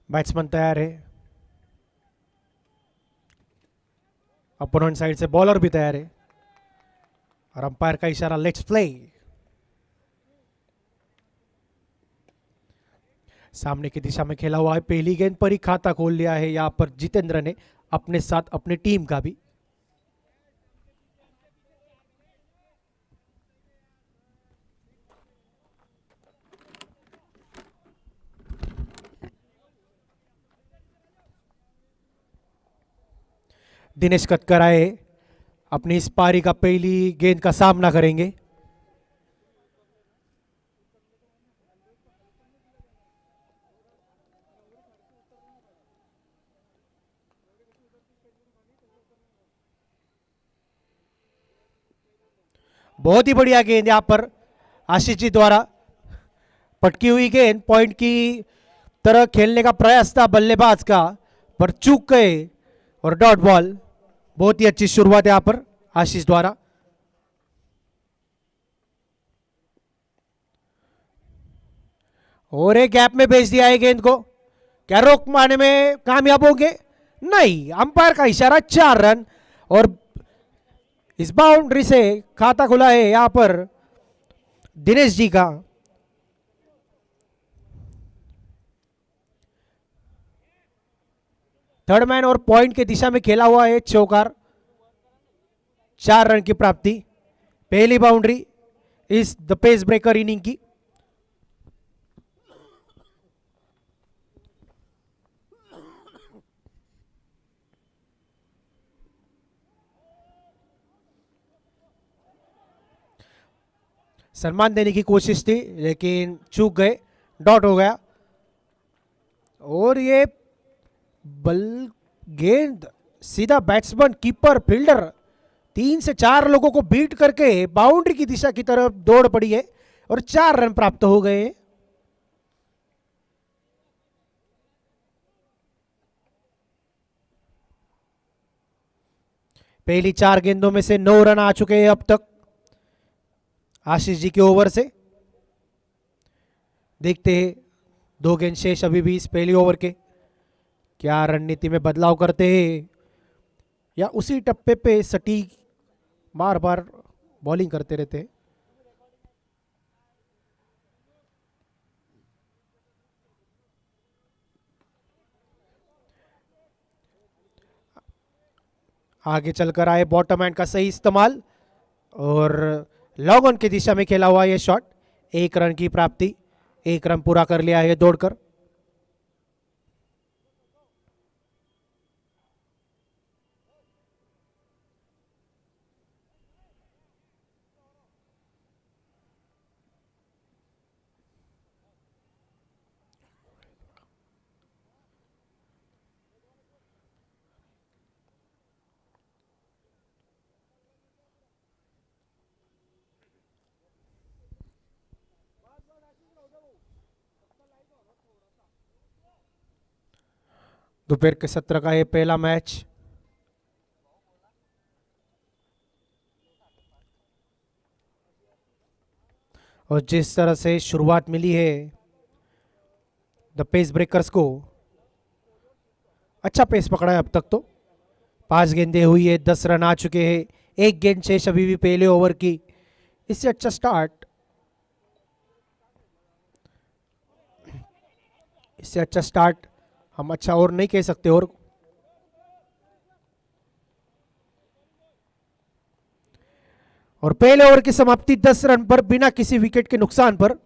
Batsman तैयार है, opponent side से बॉलर भी तैयार है और अंपायर का इशारा लेट्स प्ले। सामने की दिशा में खेला हुआ है, पहली गेंद पर ही खाता खोल लिया है यहां पर जितेंद्र ने अपने साथ अपने टीम का भी। दिनेश कतकराए अपनी इस पारी का पहली गेंद का सामना करेंगे। बहुत ही बढ़िया गेंद यहां पर आशीष जी द्वारा, पटकी हुई गेंद पॉइंट की तरह खेलने का प्रयास था बल्लेबाज का, पर चूक गए और डॉट बॉल। बहुत ही अच्छी शुरुआत यहां पर आशीष द्वारा। और एक गैप में भेज दिया है गेंद को, क्या रोक मारने में कामयाब होंगे? नहीं, अंपायर का इशारा 4 रन और इस बाउंड्री से खाता खुला है यहां पर दिनेश जी का। थर्ड मैन और पॉइंट की दिशा में खेला हुआ है चौकार, 4 रन की प्राप्ति, पहली बाउंड्री इस द पेस ब्रेकर इनिंग की। सम्मान देने की कोशिश थी लेकिन चूक गए, डॉट हो गया। और ये बल गेंद सीधा बैट्समैन, कीपर, फील्डर, 3 से 4 लोगों को बीट करके बाउंड्री की दिशा की तरफ दौड़ पड़ी है और 4 रन प्राप्त हो गए हैं। पहली 4 गेंदों में से 9 रन आ चुके हैं अब तक आशीष जी के ओवर से। देखते हैं 2 गेंद शेष अभी भी इस पहली ओवर के, क्या रणनीति में बदलाव करते हैं या उसी टप्पे पे सटीक बार बार बॉलिंग करते रहते हैं। आगे चलकर आए बॉटम हैंड का सही इस्तेमाल और लॉन्ग ऑन की दिशा में खेला हुआ यह शॉट, 1 रन की प्राप्ति, 1 रन पूरा कर लिया है दौड़कर। दोपहर के सत्र का ये पहला मैच। और जिस तरह से शुरुआत मिली है द पेस ब्रेकर्स को, अच्छा पेस पकड़ा है अब तक तो। 5 गेंदें हुई है, 10 रन आ चुके हैं, एक गेंद शेष अभी भी पहले ओवर की। इससे अच्छा स्टार्ट, इससे अच्छा स्टार्ट हम अच्छा और नहीं कह सकते। और पहले ओवर की समाप्ति 10 रन पर बिना किसी विकेट के नुकसान पर।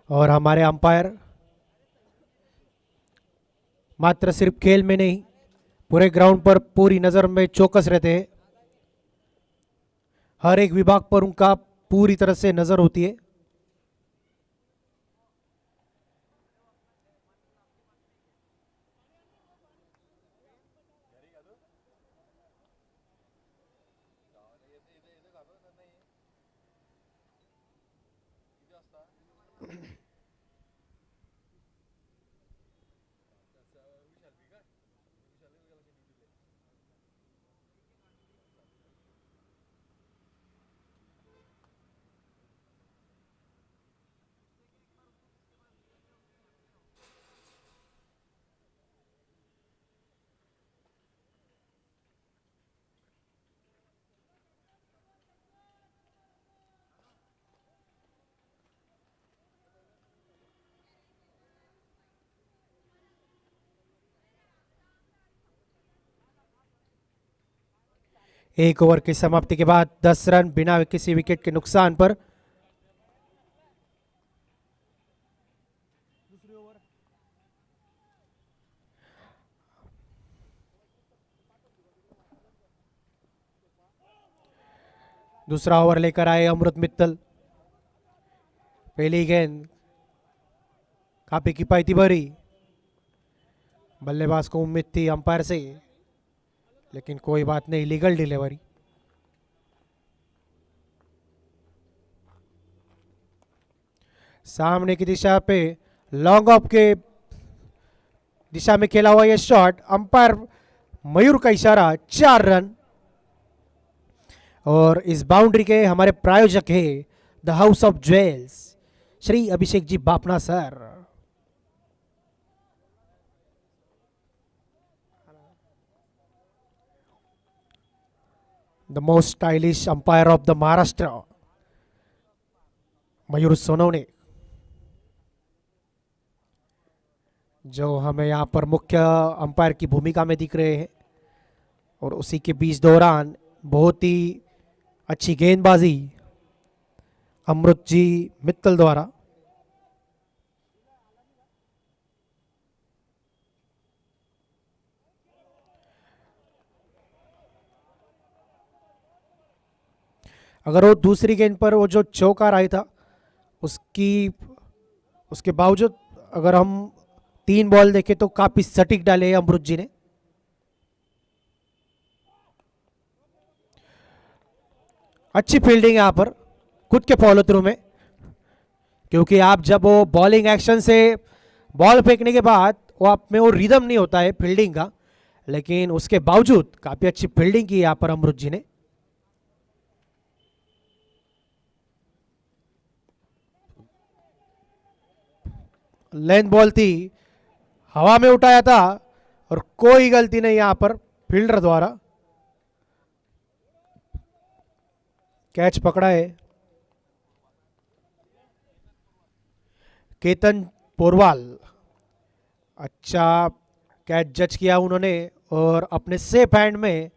और हमारे अंपायर मात्र सिर्फ खेल में नहीं, पूरे ग्राउंड पर पूरी नजर में चौकस रहते हैं। हर एक विभाग पर उनका पूरी तरह से नजर होती है। एक ओवर की समाप्ति के बाद 10 रन बिना किसी विकेट के नुकसान पर। दूसरा ओवर लेकर आए अमृत मित्तल। पहली गेंद काफी किफायती भरी, बल्लेबाज को उम्मीद थी अंपायर से, लेकिन कोई बात नहीं, लीगल डिलीवरी। सामने की दिशा पे लॉन्ग ऑफ के दिशा में खेला हुआ यह शॉट, अंपायर मयूर का इशारा, 4 रन। और इस बाउंड्री के हमारे प्रायोजक है the House of Jewels, Shri Abhishek ji Bapna sir. The most stylish umpire of the Maharashtra, Mayur Sonawane, जो हमें यहाँ पर मुख्य अंपायर की भूमिका में दिख रहे हैं। और उसी के बीच दौरान बहुत ही अच्छी गेंदबाजी अमृत जी मित्तल द्वारा। अगर वो दूसरी गेंद पर वो जो चौकार आया था उसके बावजूद अगर हम 3 बॉल देखें तो काफी सटीक डाले हैं अमृत जी ने। अच्छी फील्डिंग यहाँ पर खुद के फॉलो थ्रू में, क्योंकि आप जब वो बॉलिंग एक्शन से बॉल फेंकने के बाद वो आप में वो रिदम नहीं होता है फील्डिंग का, लेकिन उसके बावजूद काफी अच्छी फील्डिंग की यहाँ पर अमृत जी ने। लेंथ बॉल थी, हवा में उठाया था और कोई गलती नहीं यहां पर फील्डर द्वारा। कैच पकड़ा है केतन पोरवाल। अच्छा कैच जज किया उन्होंने और अपने सेफ हैंड में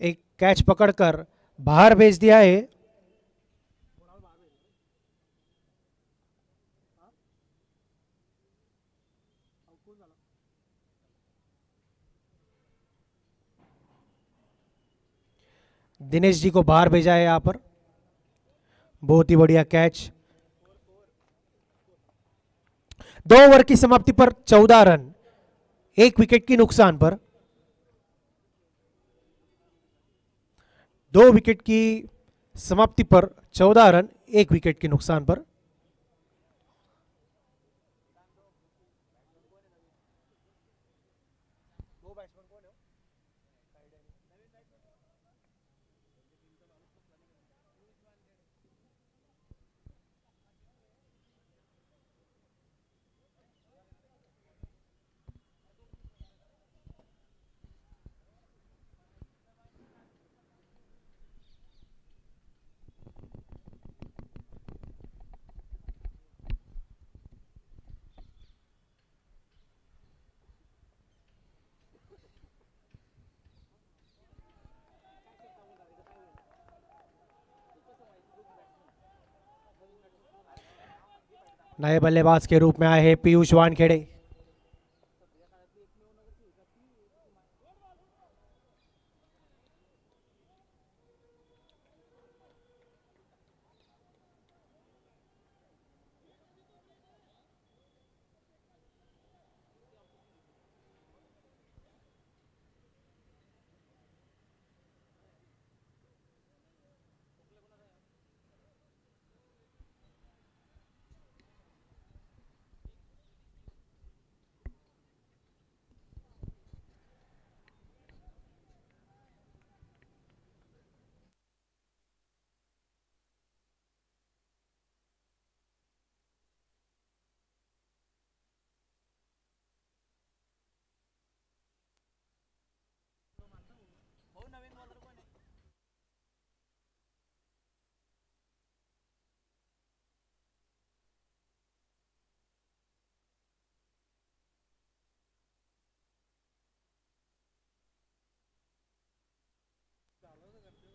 एक कैच पकड़कर बाहर भेज दिया है। दिनेश जी को बाहर भेजा है यहां पर। बहुत ही बढ़िया कैच। 2 ओवर की समाप्ति पर 14 रन, 1 विकेट की नुकसान पर। 2 विकेट की समाप्ति पर 14 रन, 1 विकेट के नुकसान पर। नए बल्लेबाज के रूप में आए हैं पीयूष वानखेड़े।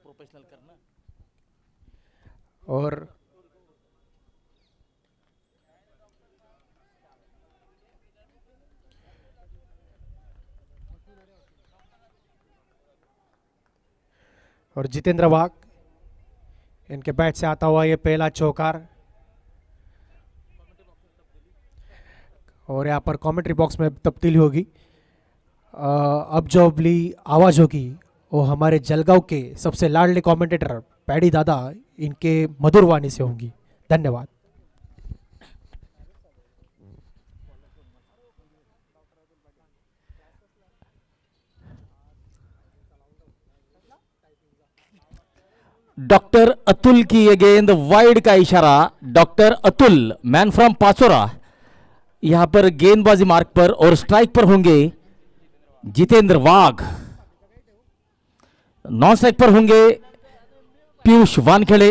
प्रोफेशनल करना और जितेंद्र वाघ, इनके बैट से आता हुआ ये पहला चौकार। और यहाँ पर कमेंट्री बॉक्स में तब्दीली होगी। अब जो अगली आवाज होगी वो हमारे जलगांव के सबसे लाडले कमेंटेटर पैडी दादा इनके मधुर वाणी से होंगी। धन्यवाद। डॉक्टर अतुल की ये गेंद वाइड का इशारा। Doctor Atul man from Pachora यहां पर गेंदबाजी मार्क पर और स्ट्राइक पर होंगे जितेंद्र वाघ। नॉन स्ट्राइक पर होंगे पीयूष वानखेड़े।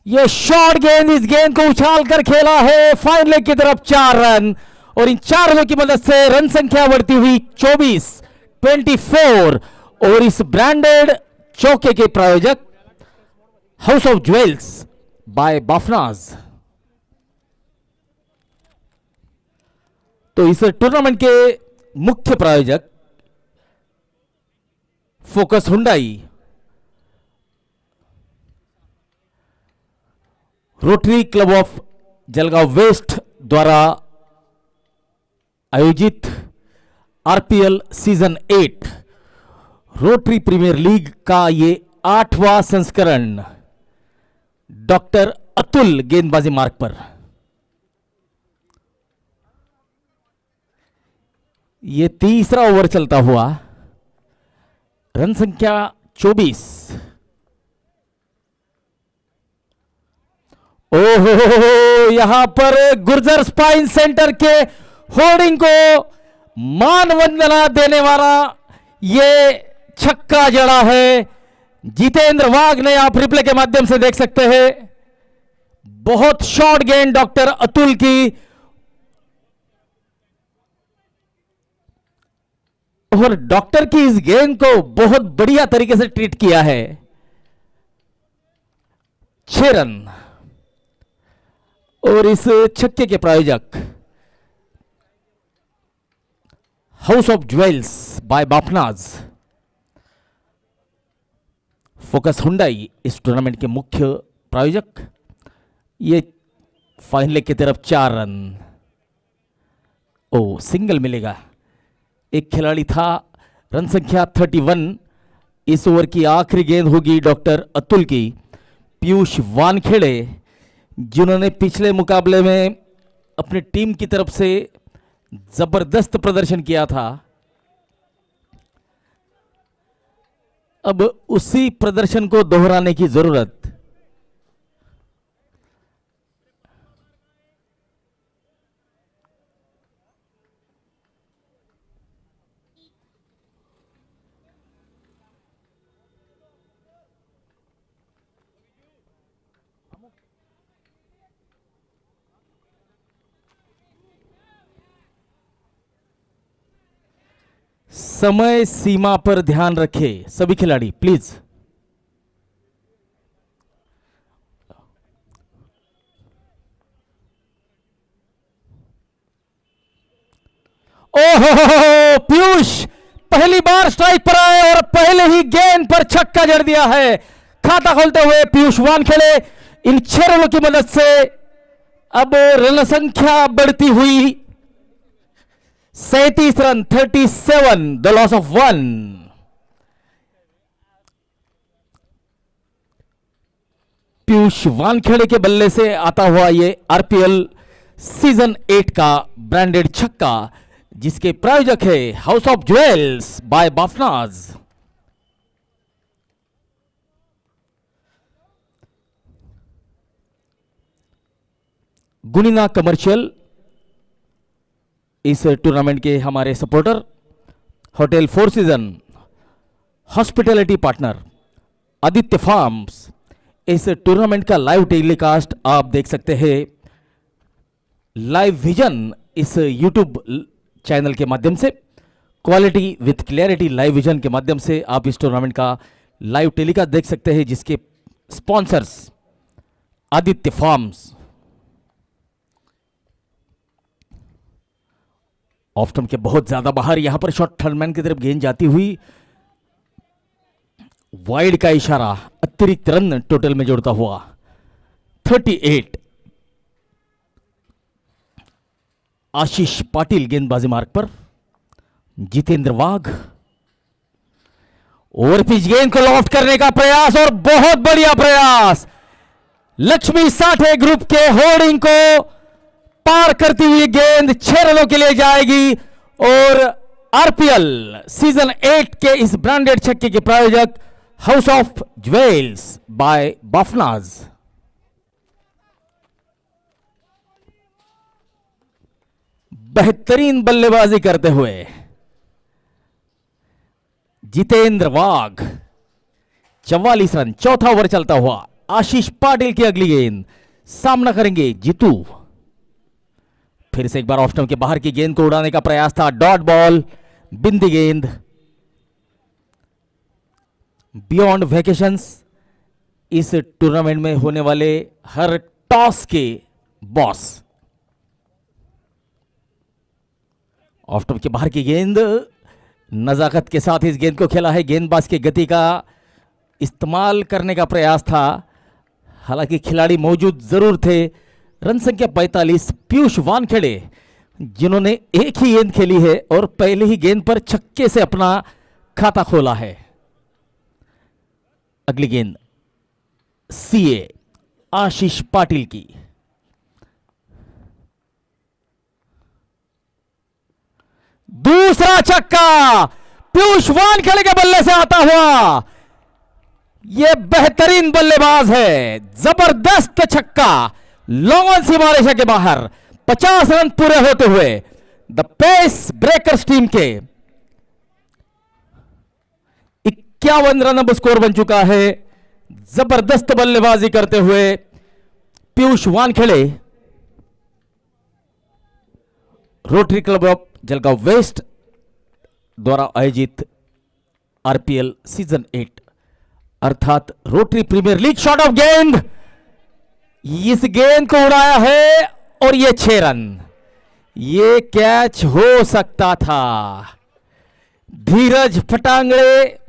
ये शॉर्ट गेंद, इस गेंद को उछाल कर खेला है फाइन लेग की तरफ। 4 रन और इन 4 रनों की मदद से रन संख्या बढ़ती हुई 24 और इस ब्रांडेड चौके के प्रायोजक house of jewels by Bafnas. तो इस टूर्नामेंट के मुख्य प्रायोजक focus Hyundai, Rotary Club of Jalgaon west द्वारा आयोजित RPL season 8 Rotary Premier League का ये 8वां संस्करण डॉक्टर अतुल गेंदबाजी मार्ग पर। ये तीसरा ओवर चलता हुआ, रन संख्या 24। ओहो, यहां पर गुर्जर स्पाइन सेंटर के होर्डिंग को मानवंदना देने वाला ये छक्का जड़ा है। जितेंद्र वाघ ने आप रिप्ले के माध्यम से देख सकते हैं, बहुत शॉर्ट गेंद डॉक्टर अतुल की, और डॉक्टर की इस गेंद को बहुत बढ़िया तरीके से ट्रीट किया है। 6 रन। और इस छक्के के प्रायोजक house of jewels by Bafnas, Focus Hyundai इस टूर्नामेंट के मुख्य प्रायोजक। ये फाइनल लेग की तरफ 4 रन। ओ, सिंगल मिलेगा। एक खिलाड़ी था, रन संख्या 31। इस ओवर की आखिरी गेंद होगी डॉक्टर अतुल की। पीयूष वानखेड़े, जिन्होंने पिछले मुकाबले में अपनी टीम की तरफ से जबरदस्त प्रदर्शन किया था, अब उसी प्रदर्शन को दोहराने की जरूरत। समय सीमा पर ध्यान रखें सभी खिलाड़ी प्लीज। ओहो, पीयूष पहली बार स्ट्राइक पर आए और पहले ही गेंद पर छक्का जड़ दिया है। खाता खोलते हुए पीयूष वानखेड़े इन 6 रनों की मदद से अब रन संख्या बढ़ती हुई 37 run, 37, the loss of 1। Piyush Wankhede के बल्ले से आता हुआ ये आरपीएल सीजन 8 का ब्रांडेड छक्का, जिसके प्रायोजक है House of jewels by Bafnas. Gunina Commercial इस टूर्नामेंट के हमारे supporter, hotel 4 season hospitality partner Aditya Farms. इस टूर्नामेंट का लाइव टेलीकास्ट आप देख सकते हैं लाइव विजन इस यूट्यूब चैनल के माध्यम से, quality with clarity Live Vision के माध्यम से आप इस टूर्नामेंट का लाइव टेलीकास्ट देख सकते हैं, जिसके sponsors Aditya farms. Off stump के बहुत ज्यादा बाहर, यहां पर शॉट थर्डमैन की तरफ गेंद जाती हुई, वाइड का इशारा, अतिरिक्त रन टोटल में जोड़ता हुआ 38। आशीष पाटिल गेंदबाजी मार्ग पर, जितेंद्र वाघ ओवर पिच गेंद को लॉफ्ट करने का प्रयास, और बहुत बढ़िया प्रयास। लक्ष्मी साठे ग्रुप के होर्डिंग को पार करती हुई गेंद 6 रनों के लिए जाएगी, और आरपीएल सीजन 8 के इस ब्रांडेड छक्के के प्रायोजक हाउस ऑफ ज्वेल्स बाय बाफनाज। बेहतरीन बल्लेबाजी करते हुए जितेंद्र वाघ 44 रन, चौथा ओवर चलता हुआ। आशीष पाटिल की अगली गेंद, सामना करेंगे जीतू। फिर से एक बार ऑफ स्टंप के बाहर की गेंद को उड़ाने का प्रयास था, डॉट बॉल, बिंदी गेंद। बियॉन्ड वैकेशंस इस टूर्नामेंट में होने वाले हर टॉस के बॉस। ऑफ स्टंप के बाहर की गेंद, नजाकत के साथ इस गेंद को खेला है, गेंदबाज की गति का इस्तेमाल करने का प्रयास था, हालांकि खिलाड़ी मौजूद जरूर थे। रन संख्या 45, पीयूष वानखेड़े, जिन्होंने एक ही गेंद खेली है और पहले ही गेंद पर छक्के से अपना खाता खोला है। अगली गेंद सीए आशीष पाटिल की, दूसरा छक्का पीयूष वानखेड़े के बल्ले से आता हुआ। यह बेहतरीन बल्लेबाज है, जबरदस्त छक्का, लॉन्ग ऑन सीमा रेखा के बाहर। 50 रन पूरे होते हुए द पेस ब्रेकर्स टीम के 51 रन अब स्कोर बन चुका है। जबरदस्त बल्लेबाजी करते हुए Piyush Wankhede Rotary Club of Jalgaon west द्वारा आयोजित आरपीएल सीजन 8 अर्थात Rotary Premier League. Shot off गेंद, इस गेंद को उड़ाया है और ये 6 रन। ये कैच हो सकता था। धीरज फटांगड़े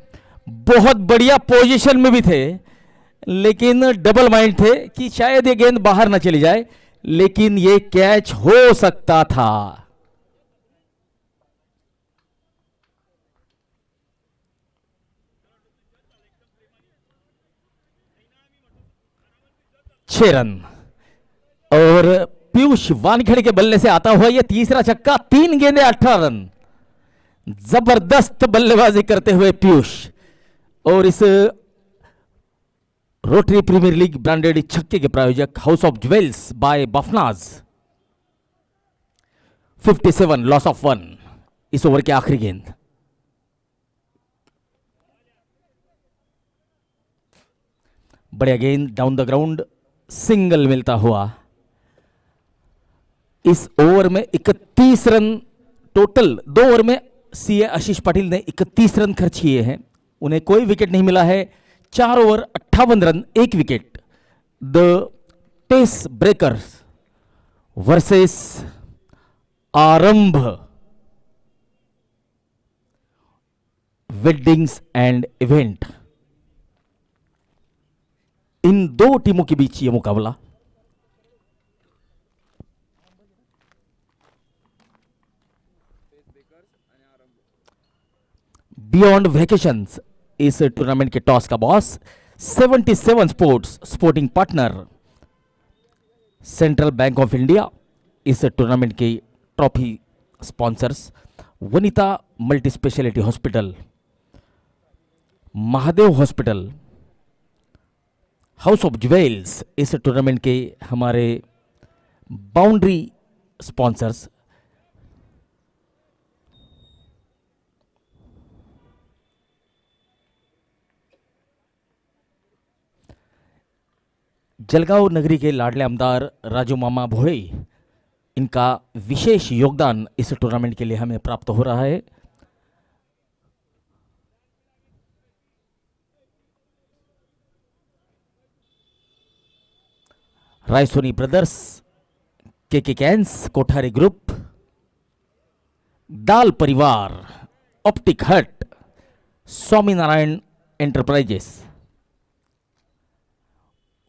बहुत बढ़िया पोजीशन में भी थे, लेकिन डबल माइंड थे कि शायद ये गेंद बाहर ना चली जाए, लेकिन ये कैच हो सकता था। छह रन और पीयूष वानखेड़े के बल्ले से आता हुआ यह तीसरा छक्का। 3 गेंदे 18 रन। जबरदस्त बल्लेबाजी करते हुए पीयूष और इस रोटरी प्रीमियर लीग ब्रांडेड छक्के के प्रायोजक house of jewels by Bafnas. 57 loss of 1 इस ओवर की आखिरी गेंद। बढ़िया गेंद डाउन द ग्राउंड, सिंगल मिलता हुआ। इस ओवर में 31 रन टोटल। 2 ओवर में सीए आशीष पाटिल ने 31 रन खर्च किए हैं, उन्हें कोई विकेट नहीं मिला है। 4 over 58 run 1 wicket. The pace breakers versus Aarambh weddings and event, इन 2 टीमों के बीच यह मुकाबला। बियॉन्ड वेकेशंस इस टूर्नामेंट के टॉस का boss. 77 sports sporting partner Central Bank of India. इस टूर्नामेंट के trophy sponsors Vanita multi speciality hospital, Mahadev hospital, house of jewels. इस टूर्नामेंट के हमारे बाउंड्री स्पॉन्सर्स जलगांव नगरी के लाडले आमदार राजू मामा भोड़े, इनका विशेष योगदान इस टूर्नामेंट के लिए हमें प्राप्त हो रहा है। रायसोनी ब्रदर्स, के कैंस, कोठारी ग्रुप, दाल परिवार, ऑप्टिक हट, स्वामीनारायण एंटरप्राइजेस,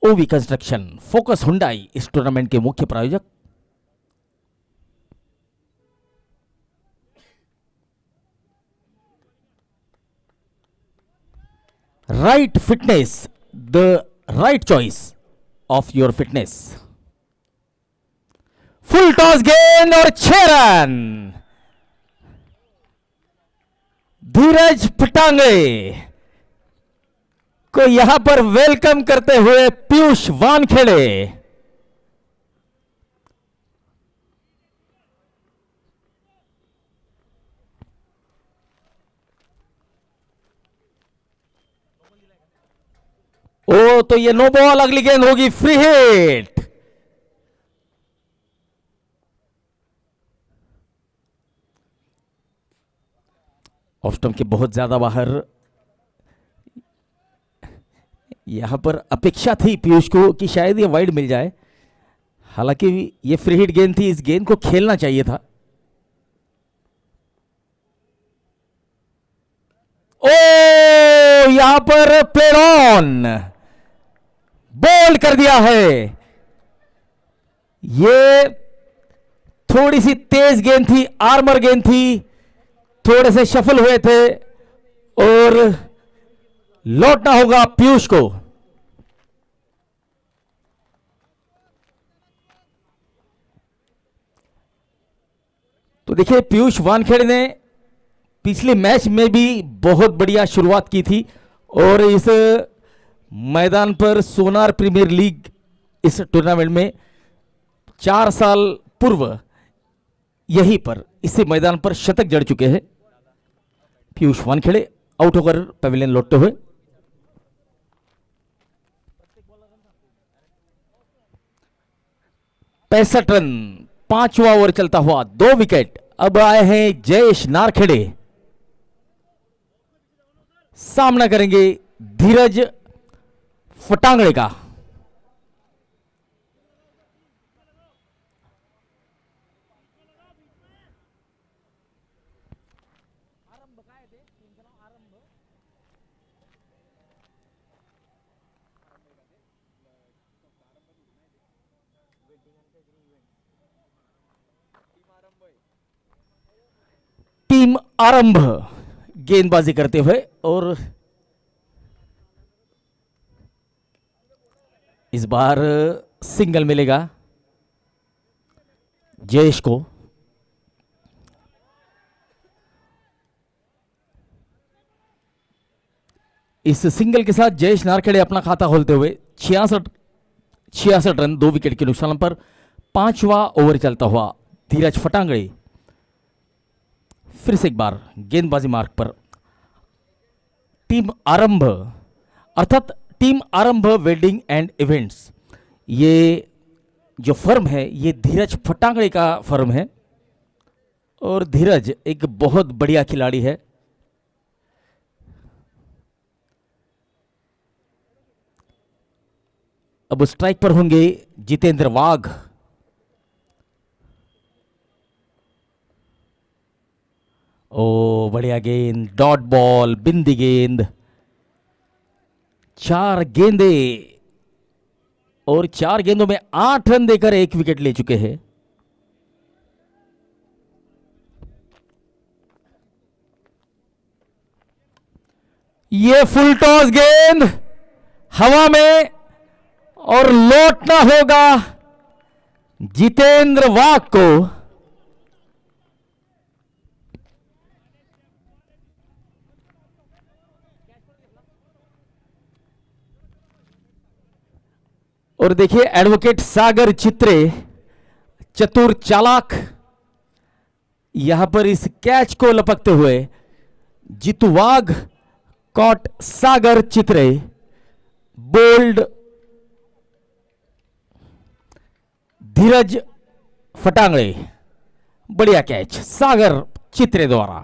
ओवी कंस्ट्रक्शन, फोकस हुंडाई इस टूर्नामेंट के मुख्य प्रायोजक। Right fitness, the right choice of your fitness. Full toss गेंद और 6 रन। धीरज फटांगड़े को यहां पर वेलकम करते हुए पीयूष वानखेड़े ओ, तो ये नो बॉल, अगली गेंद होगी फ्री हिट। ऑफ स्टंप के बहुत ज्यादा बाहर। यहां पर अपेक्षा थी पीयूष को कि शायद ये वाइड मिल जाए, हालांकि ये फ्री हिट गेंद थी, इस गेंद को खेलना चाहिए था। ओ, यहां पर प्लेड ऑन, बोल्ड कर दिया है। ये थोड़ी सी तेज गेंद थी, आर्मर गेंद थी, थोड़े से शफल हुए थे और लौटना होगा पीयूष को। तो देखिए, पीयूष वानखेड़े ने पिछले मैच में भी बहुत बढ़िया शुरुआत की थी और इस मैदान पर सोनार प्रीमियर लीग इस टूर्नामेंट में 4 साल पूर्व यहीं पर इसी मैदान पर शतक जड़ चुके हैं पीयूष वानखेड़े आउट होकर पवेलियन लौटते हुए। पैंसठ रन, 5वां ओवर चलता हुआ, 2 विकेट। अब आए हैं जयेश नारखेड़े, सामना करेंगे धीरज फटांगड़े का। टीम आरंभ गेंदबाजी करते हुए, और इस बार सिंगल मिलेगा जयेश को। इस सिंगल के साथ जयेश नारखेड़े अपना खाता खोलते हुए 66 रन 2 विकेट के नुकसान पर 5वां ओवर चलता हुआ। धीरज फटांगड़े फिर से एक बार गेंदबाजी मार्ग पर। टीम आरंभ अर्थात टीम आरंभ वेडिंग एंड इवेंट्स, ये जो फर्म है ये धीरज फटांगड़े का फर्म है, और धीरज एक बहुत बढ़िया खिलाड़ी है। अब स्ट्राइक पर होंगे जितेंद्र वाघ। ओ बढ़िया गेंद, डॉट बॉल, बिंदी गेंद। 4 गेंदे, और 4 गेंदों में 8 रन देकर 1 विकेट ले चुके हैं। ये फुल टॉस गेंद हवा में, और लौटना होगा जितेंद्र वाघ को। और देखिए एडवोकेट सागर चित्रे, चतुर चालाक, यहां पर इस कैच को लपकते हुए जीतू वाघ कॉट सागर चित्रे, बोल्ड धीरज फटांगड़े। बढ़िया कैच सागर चित्रे द्वारा।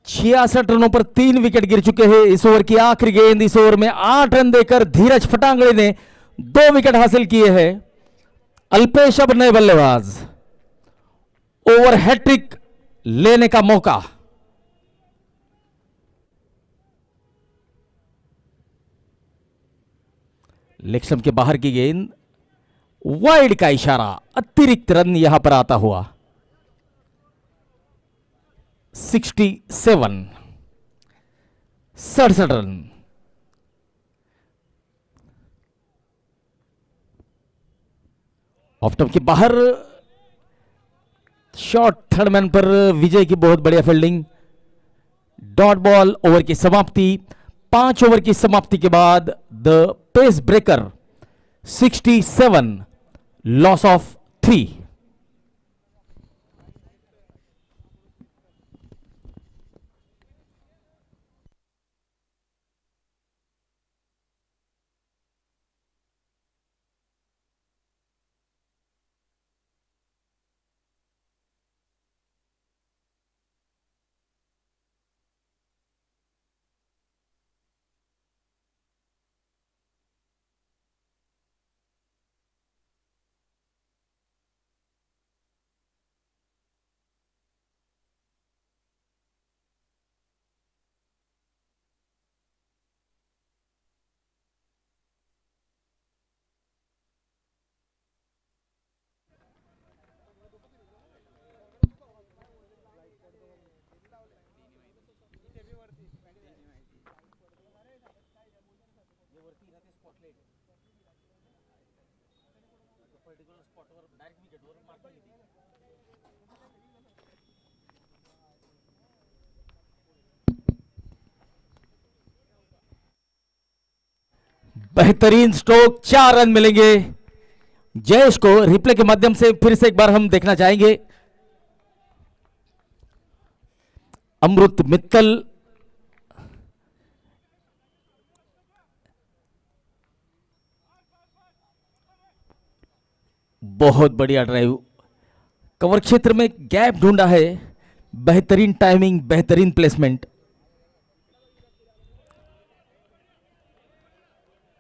छियासठ रनों पर 3 विकेट गिर चुके हैं। इस ओवर की आखिरी गेंद, इस ओवर में 8 रन देकर धीरज फटांगड़े ने 2 विकेट हासिल किए हैं। अल्पेश अब नए बल्लेबाज, ओवर हैट्रिक लेने का मौका। लेग स्टंप के बाहर की गेंद, वाइड का इशारा, अतिरिक्त रन यहां पर आता हुआ। 67 रन। ऑफ स्टंप के बाहर शॉट, थर्ड मैन पर विजय की बहुत बढ़िया फील्डिंग। डॉट बॉल, ओवर की समाप्ति। 5 ओवर की समाप्ति के बाद the pace breaker 67, loss of 3। बेहतरीन स्ट्रोक, 4 रन मिलेंगे जयेश को रिप्ले के माध्यम से फिर से एक बार हम देखना चाहेंगे। अमृत मित्तल बहुत बढ़िया ड्राइव, कवर क्षेत्र में गैप ढूंढा है, बेहतरीन टाइमिंग, बेहतरीन प्लेसमेंट।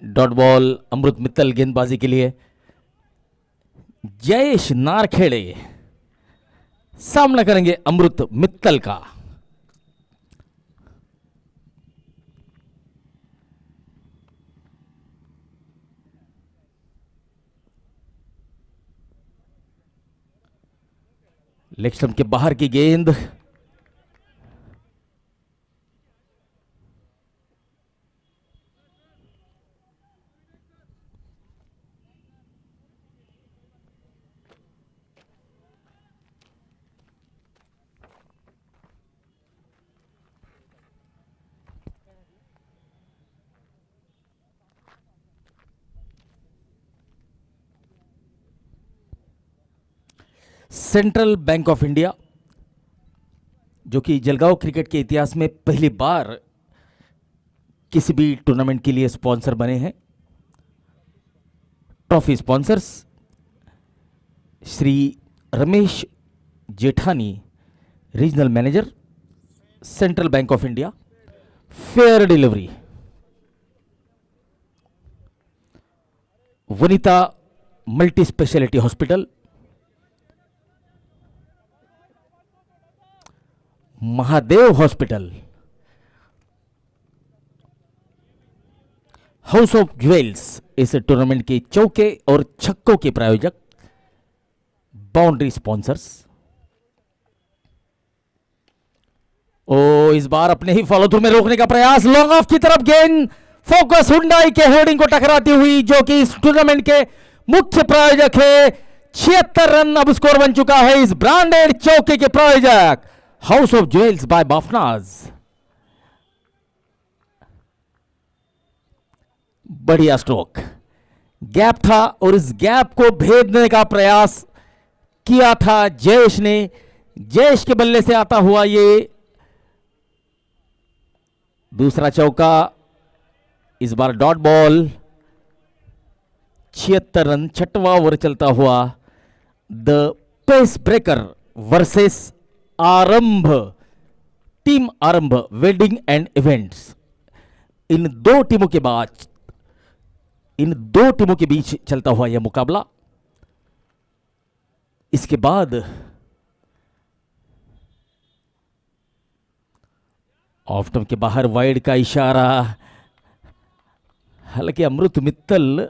डॉट बॉल अमृत मित्तल गेंदबाजी के लिए। जयेश नारखेड़े सामना करेंगे अमृत मित्तल का। लेग स्टंप के बाहर की गेंद, सेंट्रल बैंक ऑफ इंडिया जो कि जलगांव क्रिकेट के इतिहास में पहली बार किसी भी टूर्नामेंट के लिए स्पॉन्सर बने हैं। ट्रॉफी स्पॉन्सर्स श्री रमेश जेठानी, regional manager, central Bank of India. Fair delivery Vanita multi speciality hospital, Mahadev hospital, house of jewels इस टूर्नामेंट के चौके और छक्कों के प्रायोजक, बाउंड्री स्पॉन्सर्स। ओ इस बार अपने ही फॉलो थ्रू में रोकने का प्रयास, लॉन्ग ऑफ की तरफ गेंद फोकस हुंडई के होर्डिंग को टकराती हुई, जो कि इस टूर्नामेंट के मुख्य प्रायोजक है। 76 रन अब स्कोर बन चुका है इस ब्रांडेड चौके के प्रायोजक हाउस ऑफ ज्वेल्स बाय बाफनाज। बढ़िया स्ट्रोक, गैप था और इस गैप को भेदने का प्रयास किया था जयेश ने। जयेश के बल्ले से आता हुआ ये दूसरा चौका, इस बार डॉट बॉल। 76 रन, छठवां ओवर चलता हुआ। द पेस ब्रेकर वर्सेस आरंभ, टीम आरंभ वेडिंग एंड इवेंट्स। इन दो टीमों के बीच चलता हुआ यह मुकाबला। इसके बाद ऑफ स्टंप के बाहर वाइड का इशारा। हालांकि अमृत मित्तल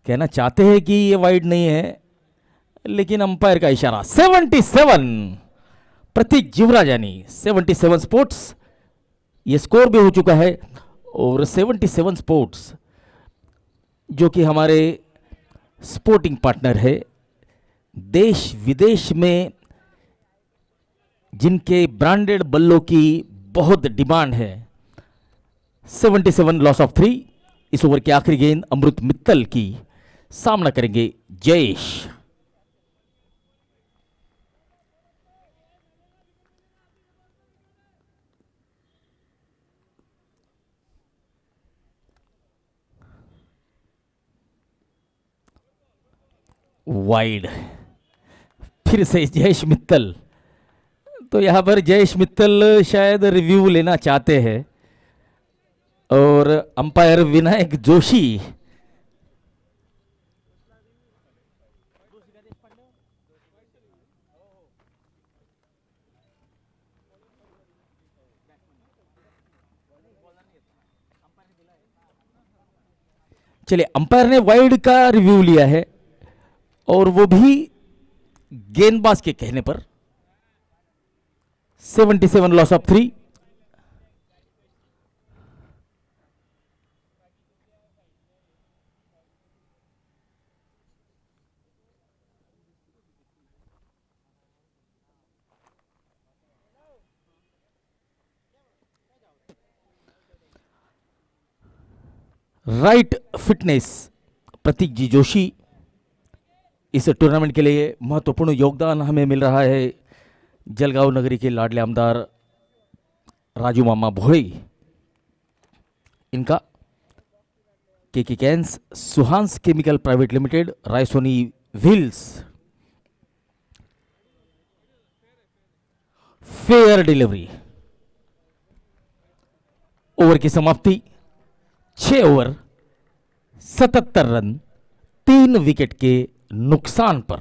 कहना चाहते हैं कि यह वाइड नहीं है, लेकिन अंपायर का इशारा। 77 प्रतीक जीवराजानी, 77 स्पोर्ट्स ये स्कोर भी हो चुका है। और 77 स्पोर्ट्स जो कि हमारे स्पोर्टिंग पार्टनर है, देश विदेश में जिनके ब्रांडेड बल्लों की बहुत डिमांड है। 77 लॉस ऑफ 3। इस ओवर की आखिरी गेंद अमृत मित्तल की, सामना करेंगे जयेश। वाइड, फिर से जयेश मित्तल। तो यहां पर जयेश मित्तल शायद रिव्यू लेना चाहते हैं और अंपायर विनायक जोशी चलिए, अंपायर ने वाइड का रिव्यू लिया है और वो भी गेंदबाज के कहने पर। 77 लॉस ऑफ 3। राइट फिटनेस प्रतीक जी जोशी, इस टूर्नामेंट के लिए महत्वपूर्ण योगदान हमें मिल रहा है जलगांव नगरी के लाडले आमदार राजू मामा भोई, इनका KK Cans, Suhans Chemical Private Limited, Raisoni Wheels, Fair Delivery. Over की समाप्ति 6 ओवर 77 रन 3 विकेट के नुकसान पर।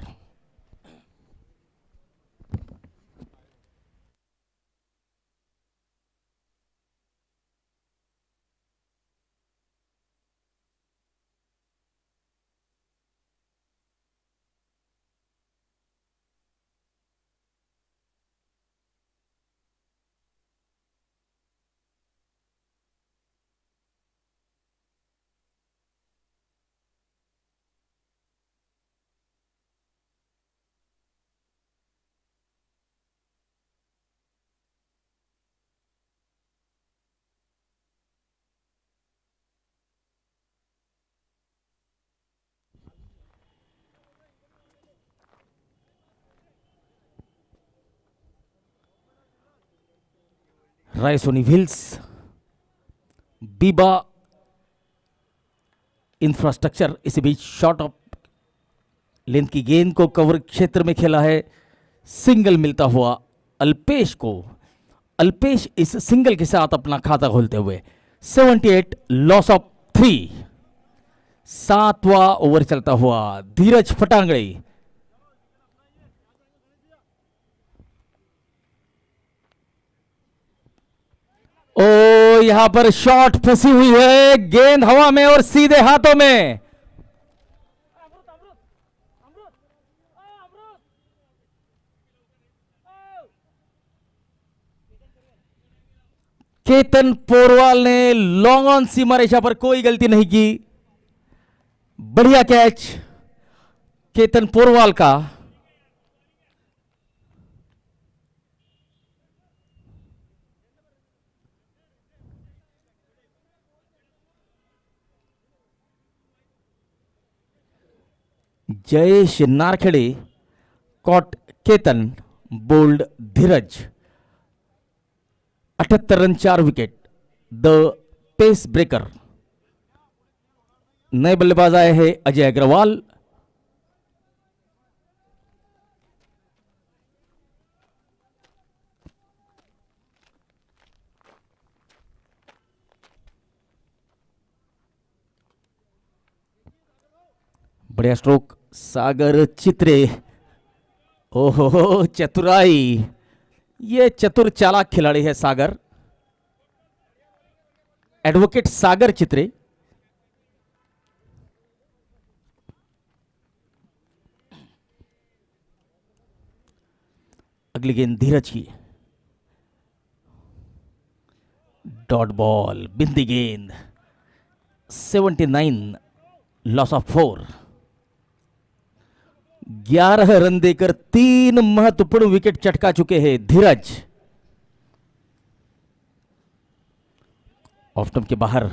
रायसोनी व्हील्स, बीबा इंफ्रास्ट्रक्चर इस बीच शॉर्ट ऑफ लेंथ की गेंद को कवर क्षेत्र में खेला है, सिंगल मिलता हुआ अल्पेश को। अल्पेश इस सिंगल के साथ अपना खाता खोलते हुए 78 लॉस ऑफ 3। 7वां ओवर चलता हुआ धीरज फटांगड़े, ओ यहां पर शॉट फंसी हुई है, गेंद हवा में और सीधे हाथों में। केतन पोरवाल ने लॉन्ग ऑन सीमा रेखा पर कोई गलती नहीं की। बढ़िया कैच केतन पोरवाल का। Jayesh Narkhede caught Ketan, bowled Dheeraj. 78 run 4 wicket, the pace breaker. नए बल्लेबाज आए हैं अजय अग्रवाल। बढ़िया स्ट्रोक सागर चित्रे। ओहो चतुराई, ये चतुर चालाक खिलाड़ी है सागर, एडवोकेट सागर चित्रे। अगली गेंद धीरज की, डॉट बॉल, बिंदी गेंद। 79 लॉस ऑफ 4। 11 रन देकर 3 महत्वपूर्ण विकेट चटका चुके हैं धीरज। ऑफ स्टंप के बाहर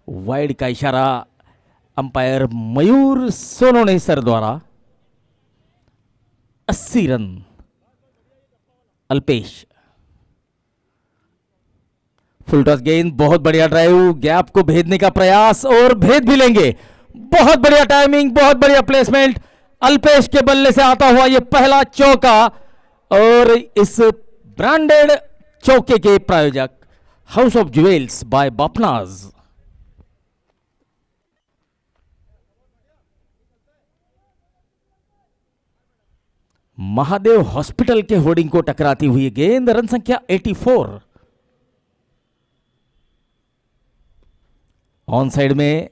वाइड का इशारा अंपायर मयूर सोनोने सर द्वारा। 80 रन। अल्पेश, फुल टॉस गेंद, बहुत बढ़िया ड्राइव, गैप को भेदने का प्रयास और भेद भी लेंगे। बहुत बढ़िया टाइमिंग, बहुत बढ़िया प्लेसमेंट। अल्पेश के बल्ले से आता हुआ यह पहला चौका, और इस ब्रांडेड चौके के प्रायोजक house of jewels by Bafnas. Mahadev Hospital के होर्डिंग को टकराती हुई गेंद, रन संख्या 84। ऑन साइड में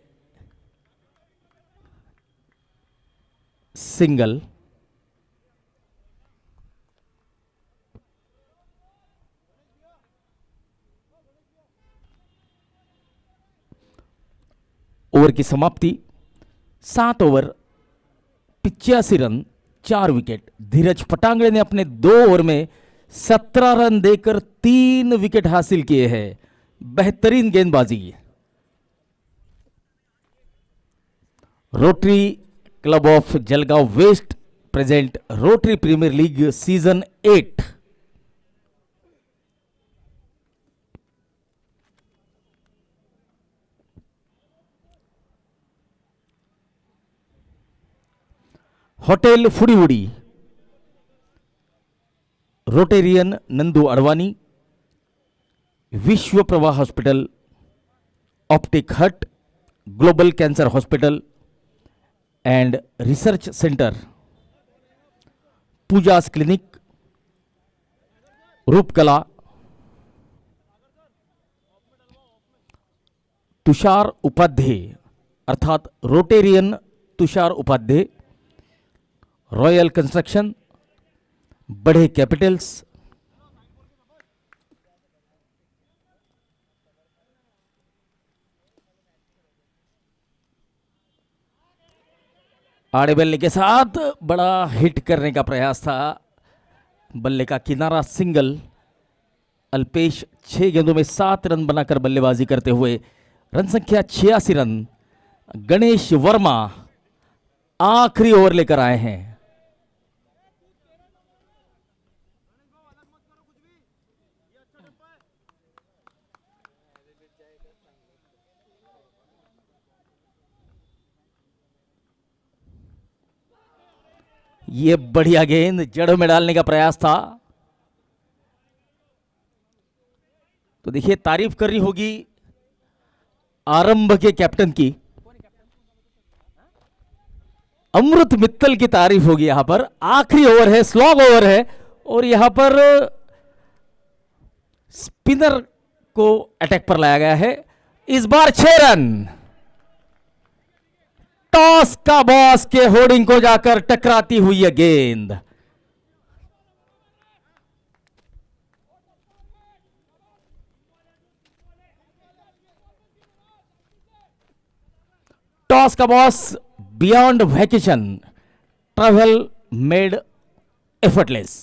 सिंगल। ओवर की समाप्ति 7 over 85 run 4 wicket. Dhiraj Phatangade ने अपने 2 ओवर में 17 रन देकर 3 विकेट हासिल किए हैं। बेहतरीन गेंदबाजी। Rotary Club of Jalgaon West present Rotary Premier League Season 8. Hotel Fudi, Rotarian Nandu Advani, Vishwa Prabha Hospital, Optic Hut, Global Cancer Hospital and Research Center, Puja's Clinic, Roopkala, Tushar Upadhyay अर्थात Rotarian Tushar Upadhyay, Royal Construction, Badhe Capitals, आड़े बल्ले के साथ बड़ा hit करने का प्रयास था, बल्ले का किनारा सिंगल, अल्पेश 6 गेंदों में 7 रन बनाकर बल्लेबाजी करते हुए रन संख्या 86 रन गणेश वर्मा आखिरी ओवर लेकर आए हैं। ये बढ़िया गेंद जड़ों में डालने का प्रयास था। तो देखिए तारीफ करनी होगी आरंभ के कैप्टन की, अमृत मित्तल की तारीफ होगी। यहां पर आखिरी ओवर है, स्लॉग ओवर है और यहां पर स्पिनर को अटैक पर लाया गया है। इस बार 6 रन, टॉस का बॉस के होर्डिंग को जाकर टकराती हुई है गेंद। टॉस का boss beyond vacation, travel made effortless.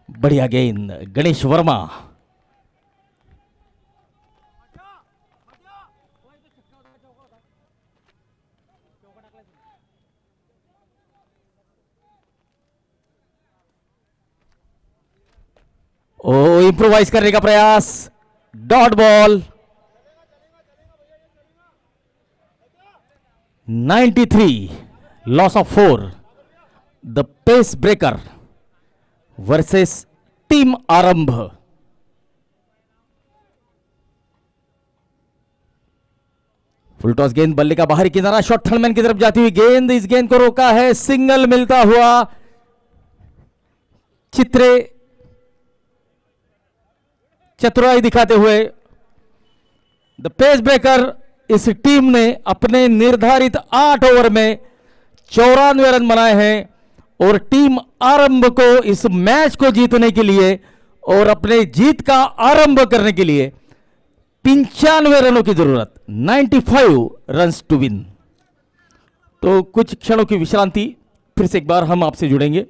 बढ़िया गेंद गणेश वर्मा, ओ इंप्रोवाइज करने का प्रयास, dot ball. 93 loss of 4, the pace breaker versus team Aarambh. Full toss गेंद, बल्ले का बाहरी किनारा, शॉट थर्डमैन की तरफ जाती हुई गेंद, इस गेंद को रोका है, सिंगल मिलता हुआ चित्रे चतुराई दिखाते हुए द पेस ब्रेकर इस टीम ने अपने निर्धारित 8 ओवर में 94 रन बनाए हैं और टीम आरंभ को इस मैच को जीतने के लिए और अपने जीत का आरंभ करने के लिए 95 रनों की जरूरत, 95 रन्स टू विन। तो कुछ क्षणों की विश्रांति, फिर से एक बार हम आपसे जुड़ेंगे।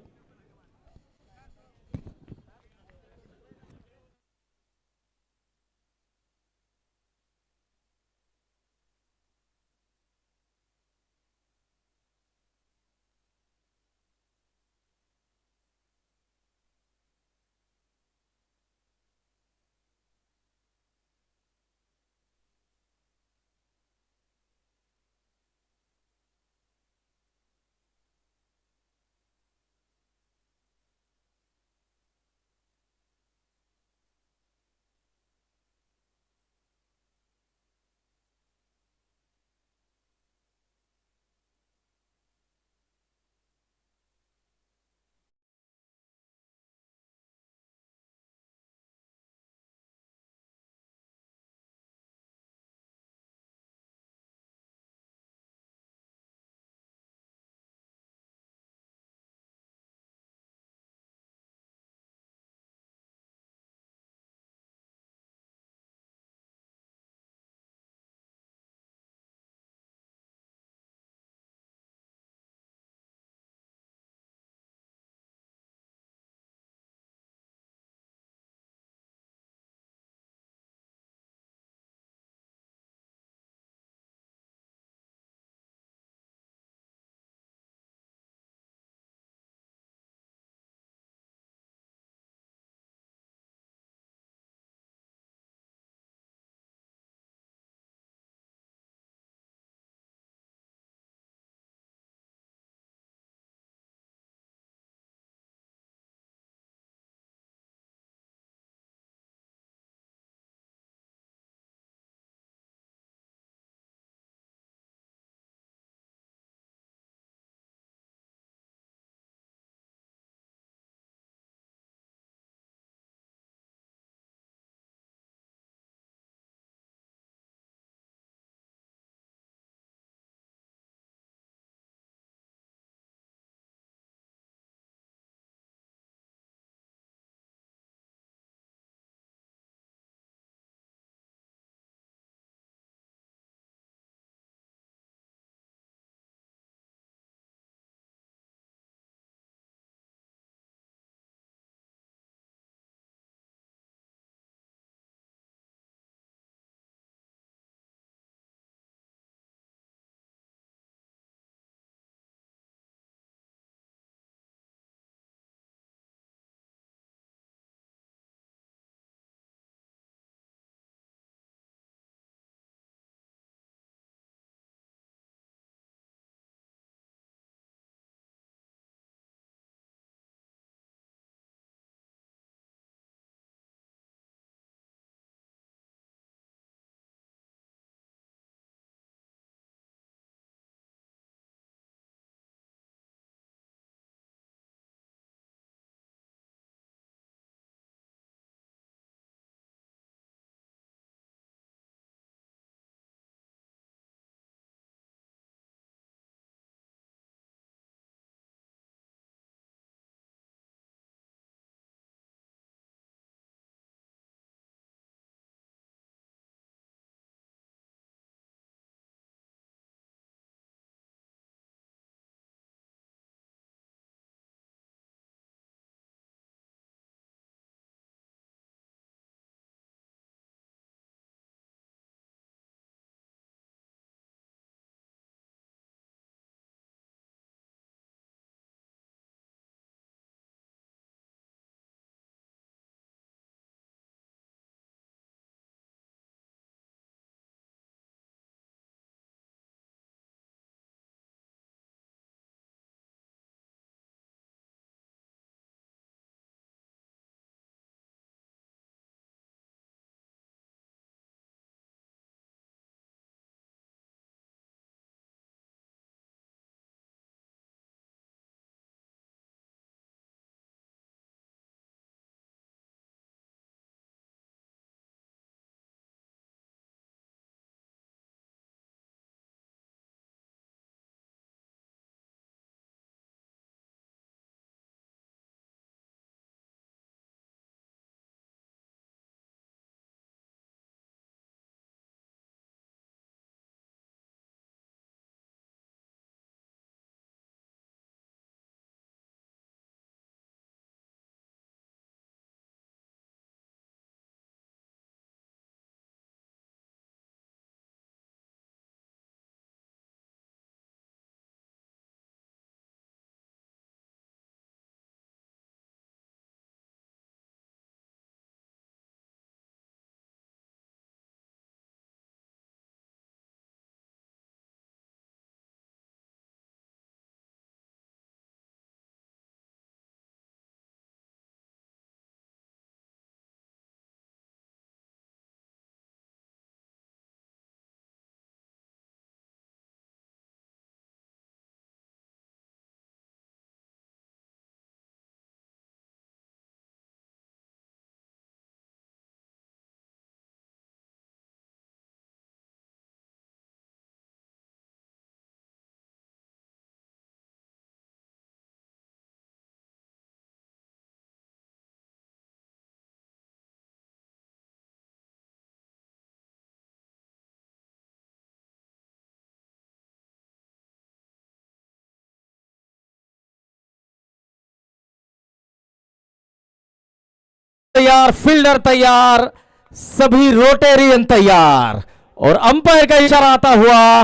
तैयार, फील्डर तैयार, सभी रोटेरियन तैयार और अंपायर का इशारा आता हुआ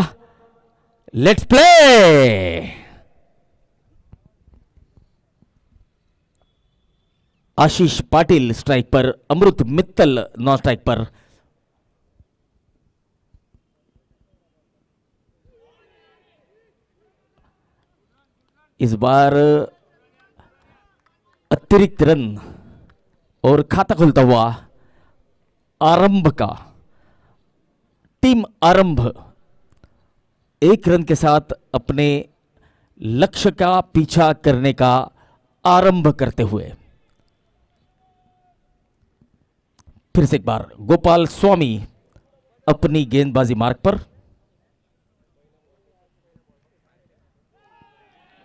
let's play. Ashish Patil strike पर, अमृत मित्तल नॉन स्ट्राइक पर। इस बार अतिरिक्त रन और खाता खुलता हुआ आरंभ का, टीम आरंभ 1 रन के साथ अपने लक्ष्य का पीछा करने का आरंभ करते हुए। फिर से एक बार गोपाल स्वामी अपनी गेंदबाजी मार्ग पर।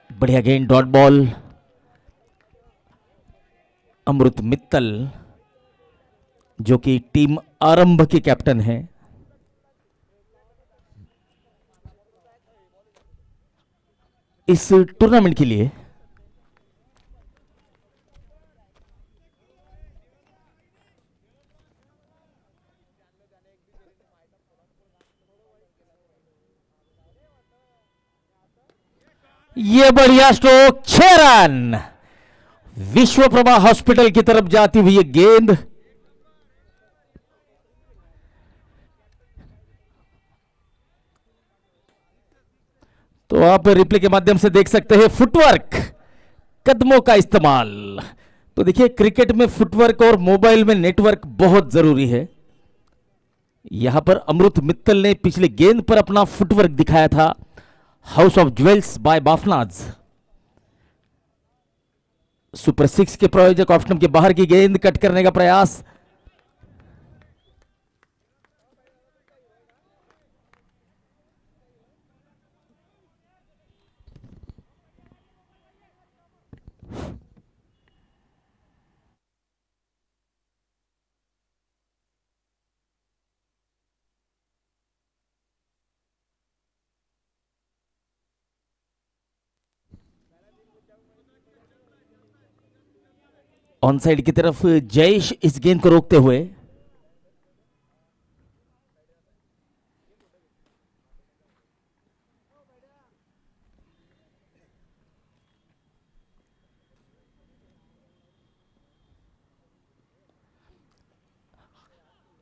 बढ़िया गेंद, डॉट बॉल। अमृत मित्तल जो कि टीम आरंभ के कैप्टन हैं, इस टूर्नामेंट के लिए ये बढ़िया स्ट्रोक, 6 रन। विश्वप्रभा हॉस्पिटल की तरफ जाती हुई ये गेंद, तो आप रिप्ले के माध्यम से देख सकते हैं फुटवर्क, कदमों का इस्तेमाल। तो देखिए क्रिकेट में फुटवर्क और मोबाइल में नेटवर्क बहुत जरूरी है। यहां पर अमृत मित्तल ने पिछले गेंद पर अपना फुटवर्क दिखाया था। House of jewels by Bafnas, super 6 के प्रायोजक, ऑप्शन के बाहर की गेंद कट करने का प्रयास। ऑन साइड की तरफ जयेश इस गेंद को रोकते हुए।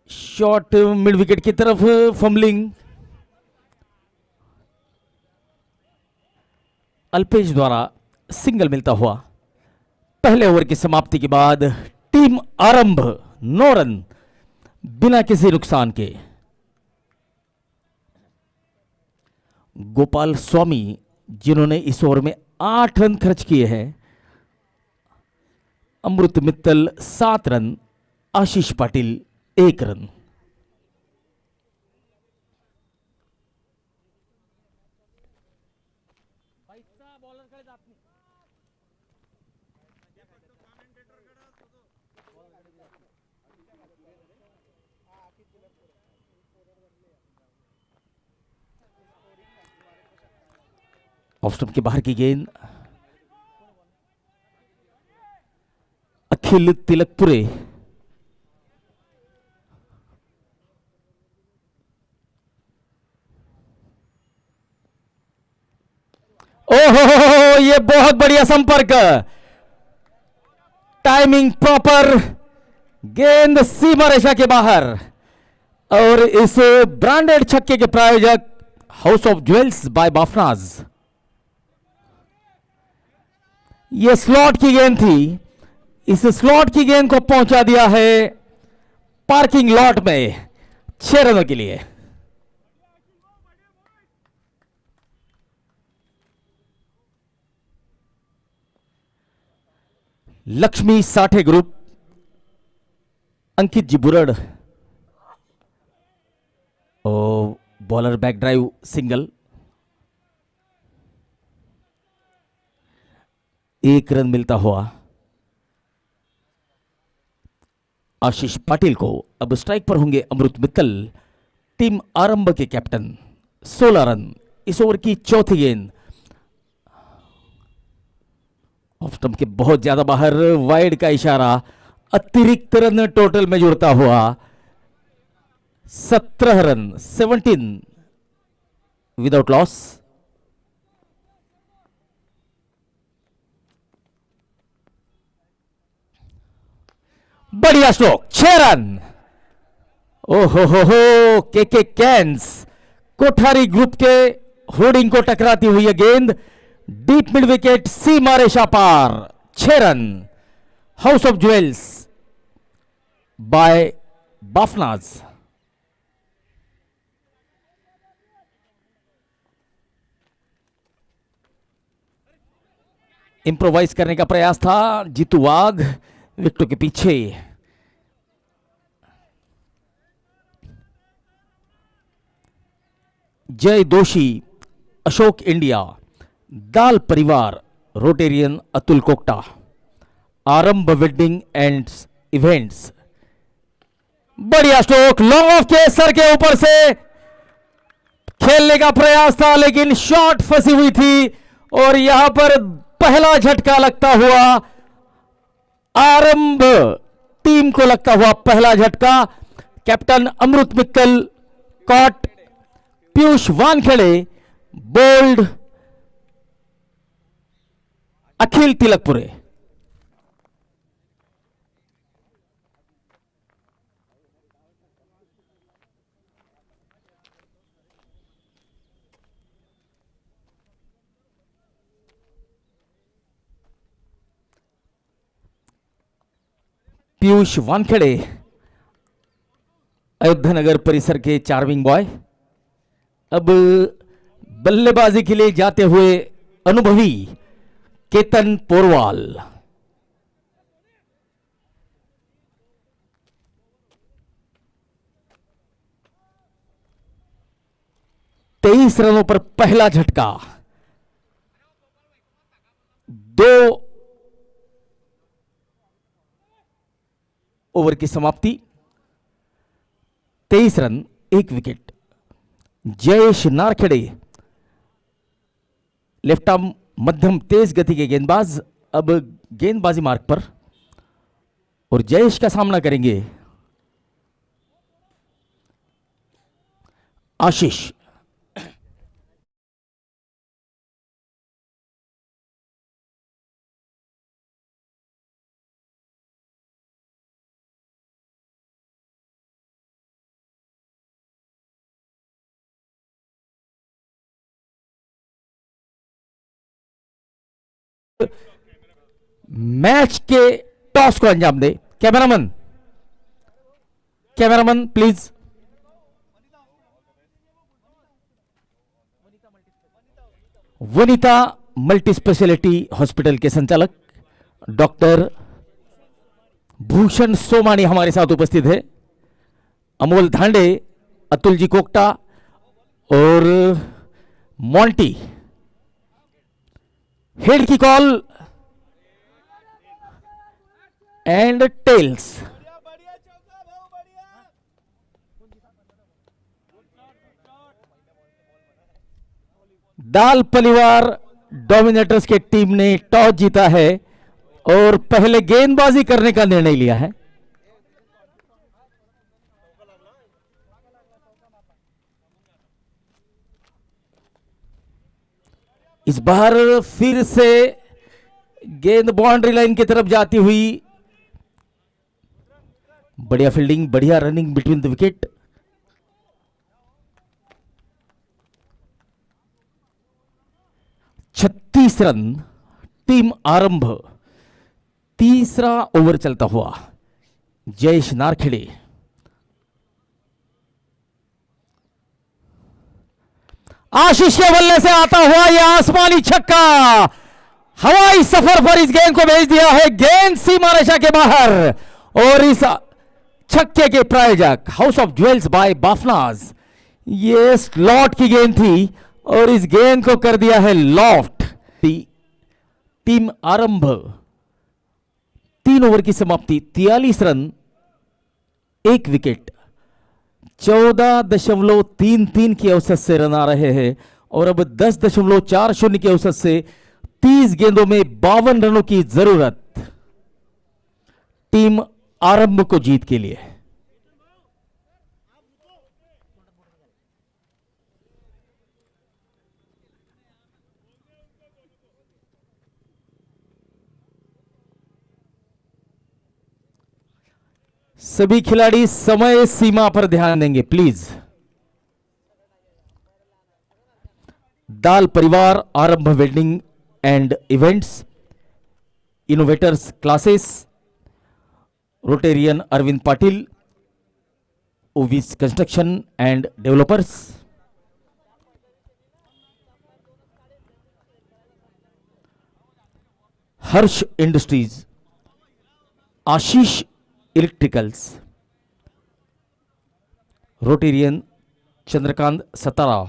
शॉट मिड विकेट की तरफ, फंबलिंग। अल्पेश द्वारा सिंगल मिलता हुआ। पहले ओवर की समाप्ति के बाद टीम आरंभ 9 रन बिना किसी नुकसान के। गोपाल स्वामी जिन्होंने इस ओवर में 8 रन खर्च किए हैं, अमृत मित्तल 7 रन, आशीष पाटिल 1 रन। ऑफ स्टंप के बाहर की गेंद, अखिल तिलकपुरे। ओहो, ये बहुत बढ़िया संपर्क, टाइमिंग प्रॉपर, गेंद सीमा रेखा के बाहर। और इस ब्रांडेड छक्के के प्रायोजक हाउस ऑफ ज्वेल्स बाय बाफनाज। यह स्लॉट की गेंद थी, इस स्लॉट की गेंद को पहुंचा दिया है पार्किंग लॉट में 6 रनों के लिए। लक्ष्मी साठे ग्रुप, अंकित जी बुरड़, और bowler back drive single, 1 run मिलता हुआ आशीष पाटिल को। अब स्ट्राइक पर होंगे अमृत मित्तल, टीम आरंभ के कैप्टन। 16 रन इस ओवर की चौथी गेंद, ऑफ स्टंप के बहुत ज्यादा बाहर, वाइड का इशारा अतिरिक्त रन टोटल में जुड़ता हुआ 17 रन 17 विदाउट लॉस। बढ़िया स्ट्रोक 6 रन। ओहो हो के कैंस कोठारी ग्रुप के होर्डिंग को टकराती हुई है गेंद डीप मिड विकेट सीमा रेखा पार 6 run. House of jewels by Bafnas. Improvise करने का प्रयास था जीतू वाघ विकेटों के पीछे। जय दोषी अशोक इंडिया दाल परिवार रोटेरियन अतुल कोकटा आरंभ वेडिंग एंड इवेंट्स। बढ़िया स्ट्रोक लॉन्ग ऑफ के सर के ऊपर से खेलने का प्रयास था लेकिन शॉट फंसी हुई थी और यहां पर पहला झटका लगता हुआ आरंभ टीम को लगता हुआ पहला झटका। कैप्टन अमृत मित्तल कॉट पीयूष वानखेड़े बोल्ड अखिल तिलकपुरे। पीयूष वानखेड़े अयोध्या नगर परिसर के चार्मिंग बॉय अब बल्लेबाजी के लिए जाते हुए अनुभवी केतन पोरवाल। तेईस रनों पर पहला झटका 2 ओवर की समाप्ति 23 run 1 wicket. Jayesh Narkhede left arm मध्यम तेज गति के गेंदबाज अब गेंदबाजी मार्ग पर और जयेश का सामना करेंगे आशीष। मैच के टॉस को अंजाम दे cameraman please. Vanita multi speciality hospital के संचालक डॉक्टर भूषण सोमानी हमारे साथ उपस्थित है। अमोल धांडे अतुल जी कोकटा और मॉन्टी। हेड की कॉल एंड टेल्स। दाल परिवार डोमिनेटर्स के टीम ने टॉस जीता है और पहले गेंदबाजी करने का निर्णय लिया है। इस बार फिर से गेंद बाउंड्री लाइन की तरफ जाती हुई। बढ़िया फील्डिंग बढ़िया रनिंग बिटवीन द विकेट। छत्तीस रन टीम आरंभ। तीसरा ओवर चलता हुआ जयेश नारखेड़े आशीष के बल्ले से आता हुआ यह आसमानी छक्का हवाई सफर पर इस गेंद को भेज दिया है। गेंद सीमा रेखा के बाहर और इस छक्के के प्रायोजक हाउस ऑफ ज्वेल्स बाय बाफनाज। ये स्लॉट की गेंद थी और इस गेंद को कर दिया है लॉफ्ट। टीम आरंभ 3 ओवर की समाप्ति 43 रन 1 विकेट। 14.33 की औसत से रन आ रहे हैं और अब 10.40 की औसत से 30 गेंदों में 52 रनों की जरूरत। टीम आरंभ को जीत के लिए। सभी खिलाड़ी समय सीमा पर ध्यान देंगे प्लीज। दाल परिवार Aarambh Wedding and Events, Innovators Classes, Rotarian Arvind Patil, Ovis Construction and Developers, Harsh Industries, Ashish Electricals, Rotarian Chandrakant Satara,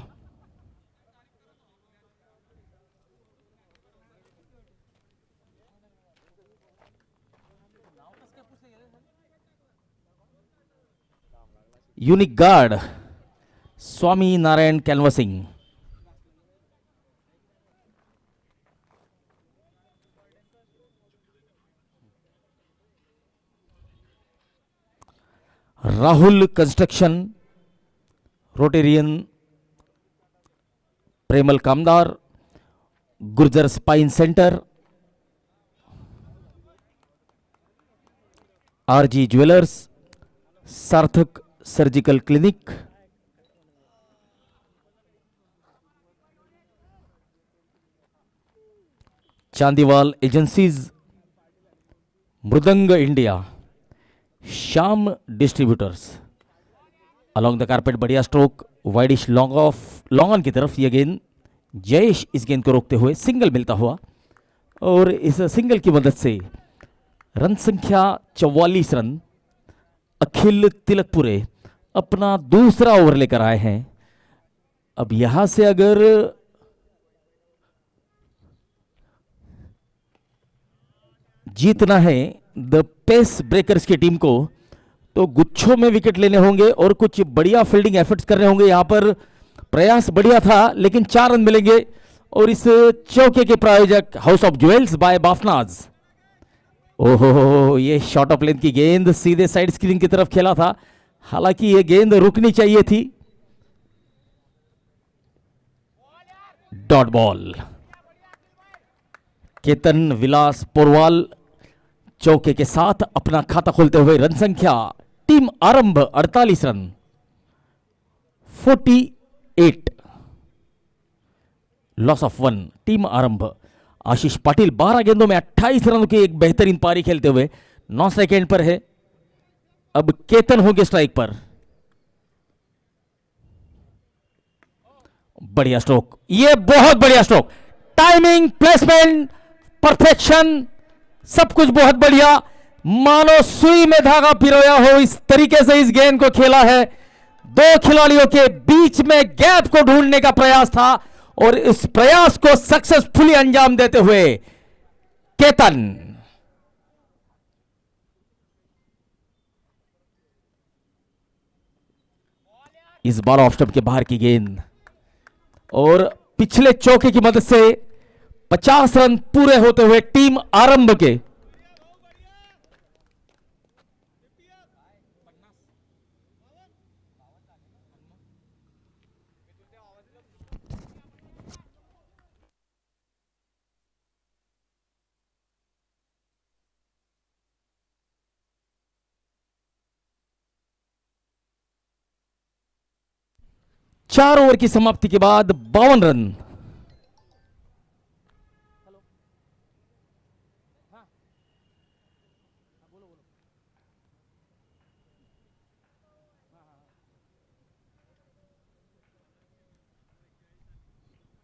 Unique Guard Swami Narayan Canvassing, Rahul Construction, Rotarian Premal Kamdar, Gurjar Spine Centre, RG Jewellers, Sarthak Surgical Clinic, Chandiwal Agencies, Mridang India, Shyam Distributors. Along the carpet बढ़िया stroke, widish long on की तरफ यह गेंद, जयेश इस गेंद को रोकते हुए सिंगल मिलता हुआ, और इस सिंगल की मदद से रन संख्या 44 रन अखिल तिलकपुरे अपना दूसरा ओवर लेकर आए हैं। अब यहां से अगर जीतना है द पेस ब्रेकर्स की टीम को, तो गुच्छों में विकेट लेने होंगे और कुछ बढ़िया फील्डिंग एफर्ट्स करने होंगे। यहां पर प्रयास बढ़िया था लेकिन 4 रन मिलेंगे, और इस चौके के प्रायोजक हाउस ऑफ ज्वेल्स बाय बाफनाज। ओहो, ये शॉर्ट ऑफ लेंथ की गेंद सीधे साइड स्क्रीन की तरफ खेला था, हालांकि ये गेंद रुकनी चाहिए थी। Dot ball. केतन विलास पोरवाल चौके के साथ अपना खाता खोलते हुए रन संख्या टीम आरंभ 48 रन 48, लॉस ऑफ 1 टीम आरंभ। आशीष पाटिल 12 गेंदों में 28 रनों की एक बेहतरीन पारी खेलते हुए 9 सेकेंड पर है। अब केतन होंगे स्ट्राइक पर। बढ़िया स्ट्रोक, ये बहुत बढ़िया स्ट्रोक, टाइमिंग, प्लेसमेंट, परफेक्शन, सब कुछ बहुत बढ़िया। मानो सुई में धागा पिरोया हो, इस तरीके से इस गेंद को खेला है। 2 खिलाड़ियों के बीच में गैप को ढूंढने का प्रयास था, और इस प्रयास को सक्सेसफुली अंजाम देते हुए केतन। इस बार ऑफ स्टंप के बाहर की गेंद, और पिछले चौके की मदद से 50 रन पूरे होते हुए टीम आरंभ के। चार ओवर की समाप्ति के बाद 52 रन।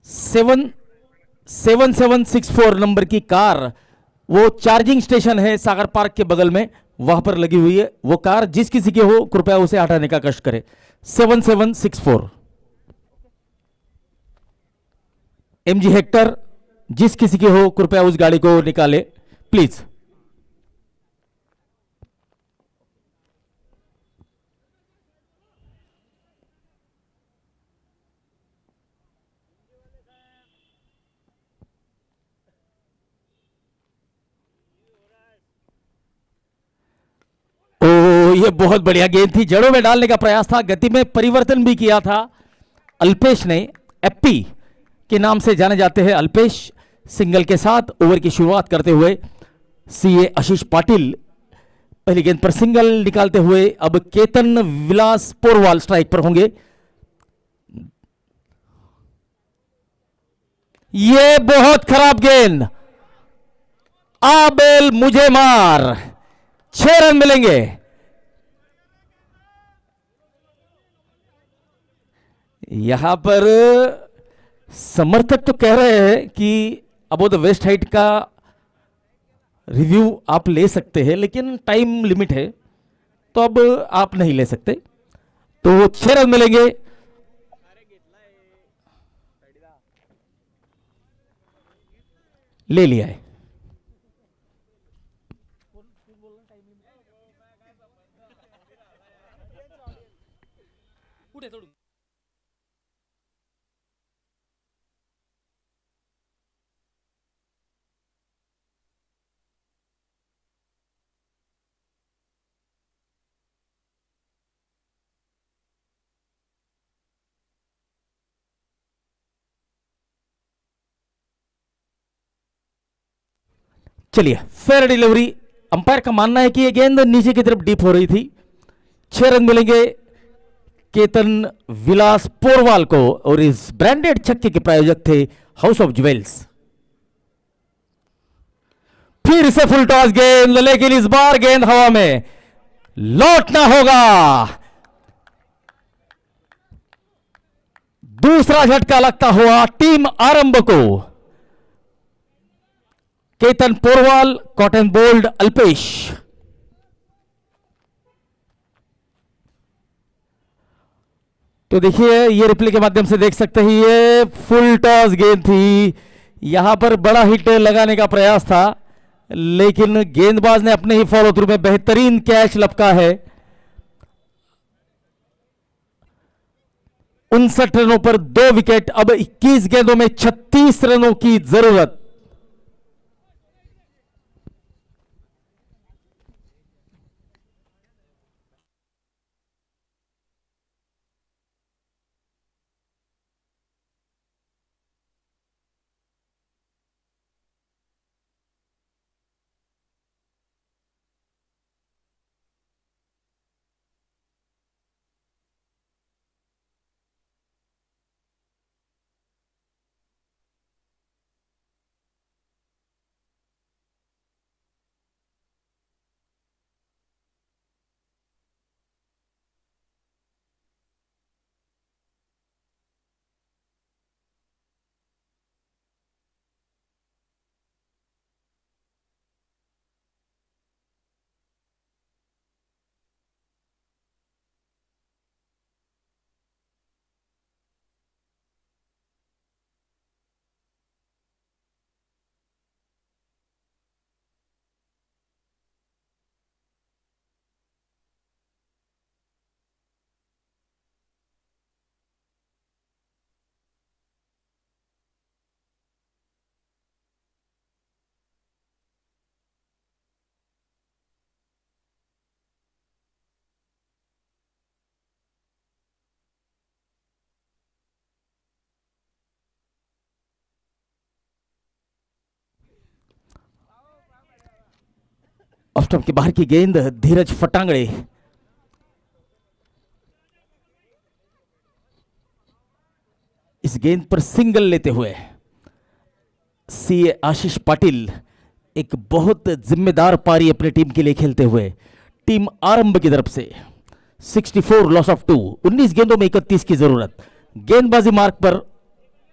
सेवन 7764 नंबर की कार, वो चार्जिंग स्टेशन है सागर पार्क के बगल में, वहां पर लगी हुई है। वो कार जिस किसी की हो कृपया उसे हटाने का कष्ट करे। 7764 MG हेक्टर, जिस किसी की हो कृपया उस गाड़ी को निकाले प्लीज। ये बहुत बढ़िया गेंद थी, जड़ों में डालने का प्रयास था, गति में परिवर्तन भी किया था अल्पेश ने। एप्पी के नाम से जाने जाते हैं अल्पेश। सिंगल के साथ ओवर की शुरुआत करते हुए सीए आशीष पाटिल पहली गेंद पर सिंगल निकालते हुए अब केतन विलास पोरवाल स्ट्राइक पर होंगे। ये बहुत खराब गेंद, आबेल मुझे मार, 6 रन मिलेंगे। यहां पर समर्थक तो कह रहे हैं कि अबो द वेस्ट हाइट का रिव्यू आप ले सकते हैं, लेकिन टाइम लिमिट है तो अब आप नहीं ले सकते, तो 6 रन मिलेंगे। ले लिया है। चलिए, फेयर डिलीवरी। अंपायर का मानना है कि यह गेंद नीचे की तरफ डीप हो रही थी। 6 रन मिलेंगे केतन विलास पोरवाल को, और इस ब्रांडेड छक्के के प्रायोजक थे हाउस ऑफ ज्वेल्स। फिर से फुल टॉस गेंद, लेकिन इस बार गेंद हवा में लौटना होगा। दूसरा झटका लगता हुआ टीम आरंभ को। Ketan Porwal, caught and bowled Alpesh. तो देखिए, ये रिप्ले के माध्यम से देख सकते हैं, ये फुल टॉस गेंद थी। यहां पर बड़ा हिट लगाने का प्रयास था, लेकिन गेंदबाज ने अपने ही फॉलो थ्रू में बेहतरीन कैच लपका है। 59 रनों पर 2 विकेट। अब 21 गेंदों में 36 रनों की जरूरत। ऑफ स्टंप के बाहर की गेंद, धीरज फटांगड़े। इस गेंद पर सिंगल लेते हुए सीए आशीष पाटिल एक बहुत जिम्मेदार पारी अपनी टीम के लिए खेलते हुए टीम आरंभ की तरफ से 64 लॉस ऑफ 2। 19 गेंदों में 31 की जरूरत। गेंदबाजी मार्क पर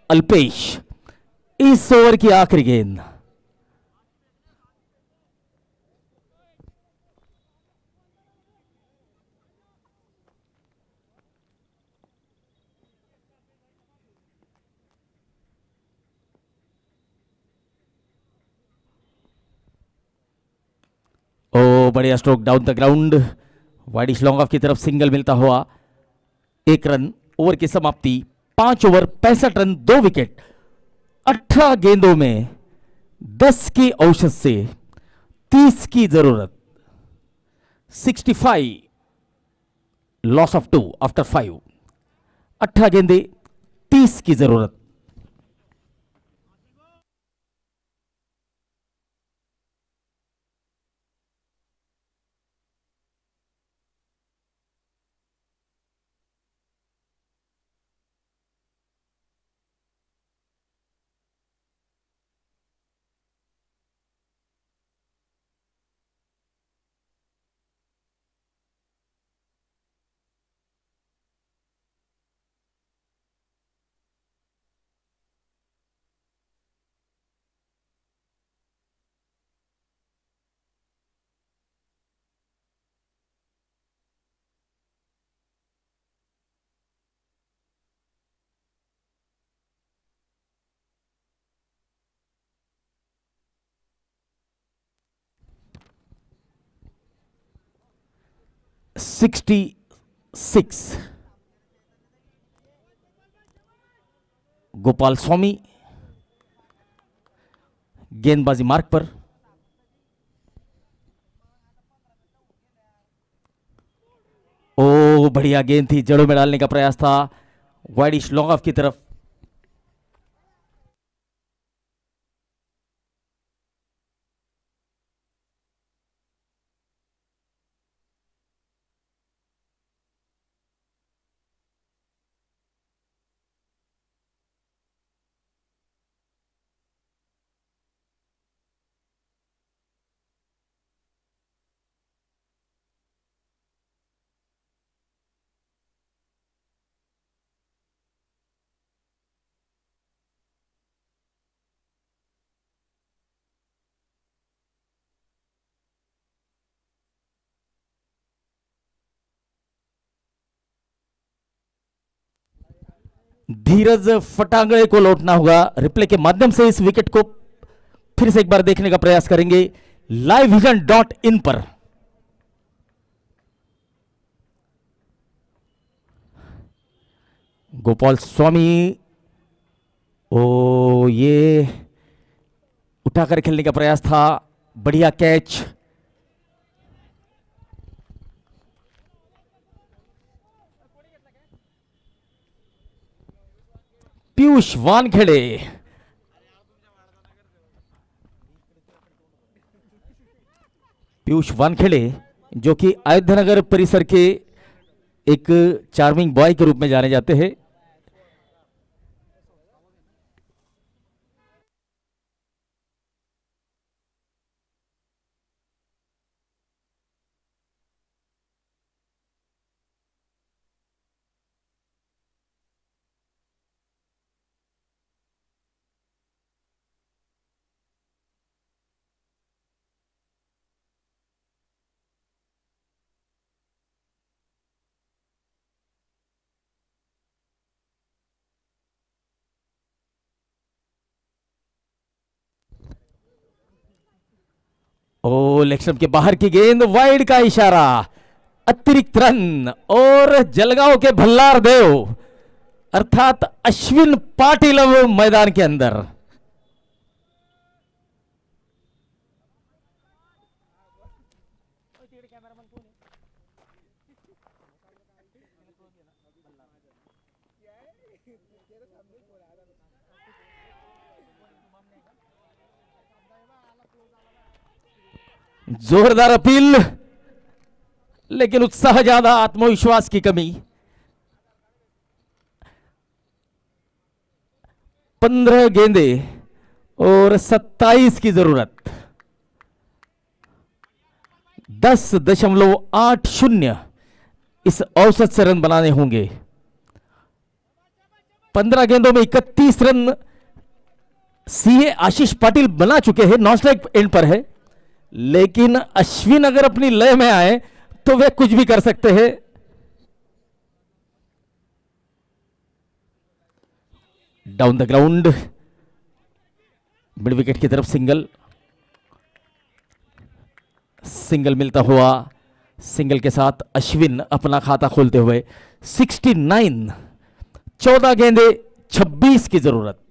अल्पेश। इस ओवर की आखिरी गेंद। ओ बढ़िया stroke down the ground. Widish long off की तरफ सिंगल मिलता हुआ 1 रन। ओवर की समाप्ति 5 ओवर 65 रन 2 विकेट। 18 गेंदों में 10 की औसत से 30 की जरूरत। 65 लॉस ऑफ 2 आफ्टर 5। 18 गेंदे 30 की जरूरत। Sixty six. गोपाल स्वामी गेंदबाजी मार्ग पर। ओ बढ़िया गेंद थी, जड़ों में डालने का प्रयास था, वाइडिश लॉन्ग ऑफ की तरफ। धीरज फटांगड़े को लौटना होगा। रिप्ले के माध्यम से इस विकेट को फिर से एक बार देखने का प्रयास करेंगे livevision.in पर। गोपाल स्वामी, ओ ये उठाकर खेलने का प्रयास था, बढ़िया कैच। पीयूष वानखेड़े, पीयूष वानखेड़े जो कि अयोध्यानगर परिसर के एक चार्मिंग बॉय के रूप में जाने जाते हैं। ओ लेग स्टंप के बाहर की गेंद, वाइड का इशारा, अतिरिक्त रन। और जलगांव के भल्लार देव अर्थात अश्विन पाटिल मैदान के अंदर। जोरदार अपील, लेकिन उत्साह ज्यादा, आत्मविश्वास की कमी। 15 गेंदे और 27 की जरूरत। 10.80 इस औसत से रन बनाने होंगे। 15 गेंदों में 31 रन सीए आशीष पाटिल बना चुके हैं, नॉन स्ट्राइक एंड पर है। लेकिन अश्विन अगर अपनी लय में आए तो वे कुछ भी कर सकते हैं। Down the ground, mid wicket की तरफ सिंगल, सिंगल मिलता हुआ, सिंगल के साथ अश्विन अपना खाता खोलते हुए। 69, 14 गेंदे 26 की जरूरत।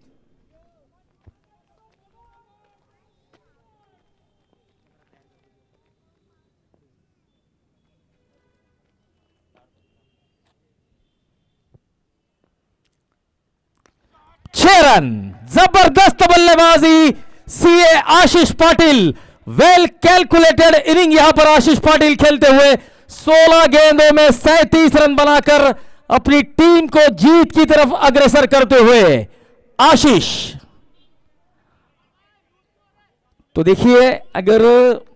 रन, जबरदस्त बल्लेबाजी सीए आशीष पाटिल, वेल कैलकुलेटेड इनिंग यहां पर आशीष पाटिल खेलते हुए 16 गेंदों में 37 रन बनाकर अपनी टीम को जीत की तरफ अग्रसर करते हुए आशीष। तो देखिए, अगर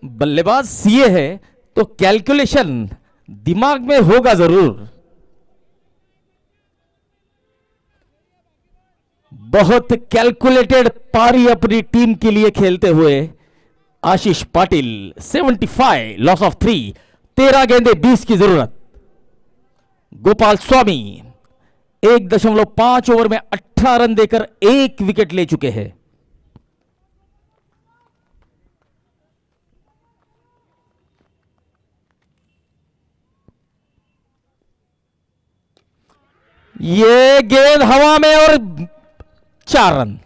बल्लेबाज सीए है तो कैलकुलेशन दिमाग में होगा जरूर। बहुत कैलकुलेटेड पारी अपनी टीम के लिए खेलते हुए आशीष पाटिल। 75 लॉस ऑफ 3, 13 गेंदे 20 की जरूरत। गोपाल स्वामी 1.5 ओवर में 18 रन देकर 1 विकेट ले चुके हैं। ये गेंद हवा में और 4 रन।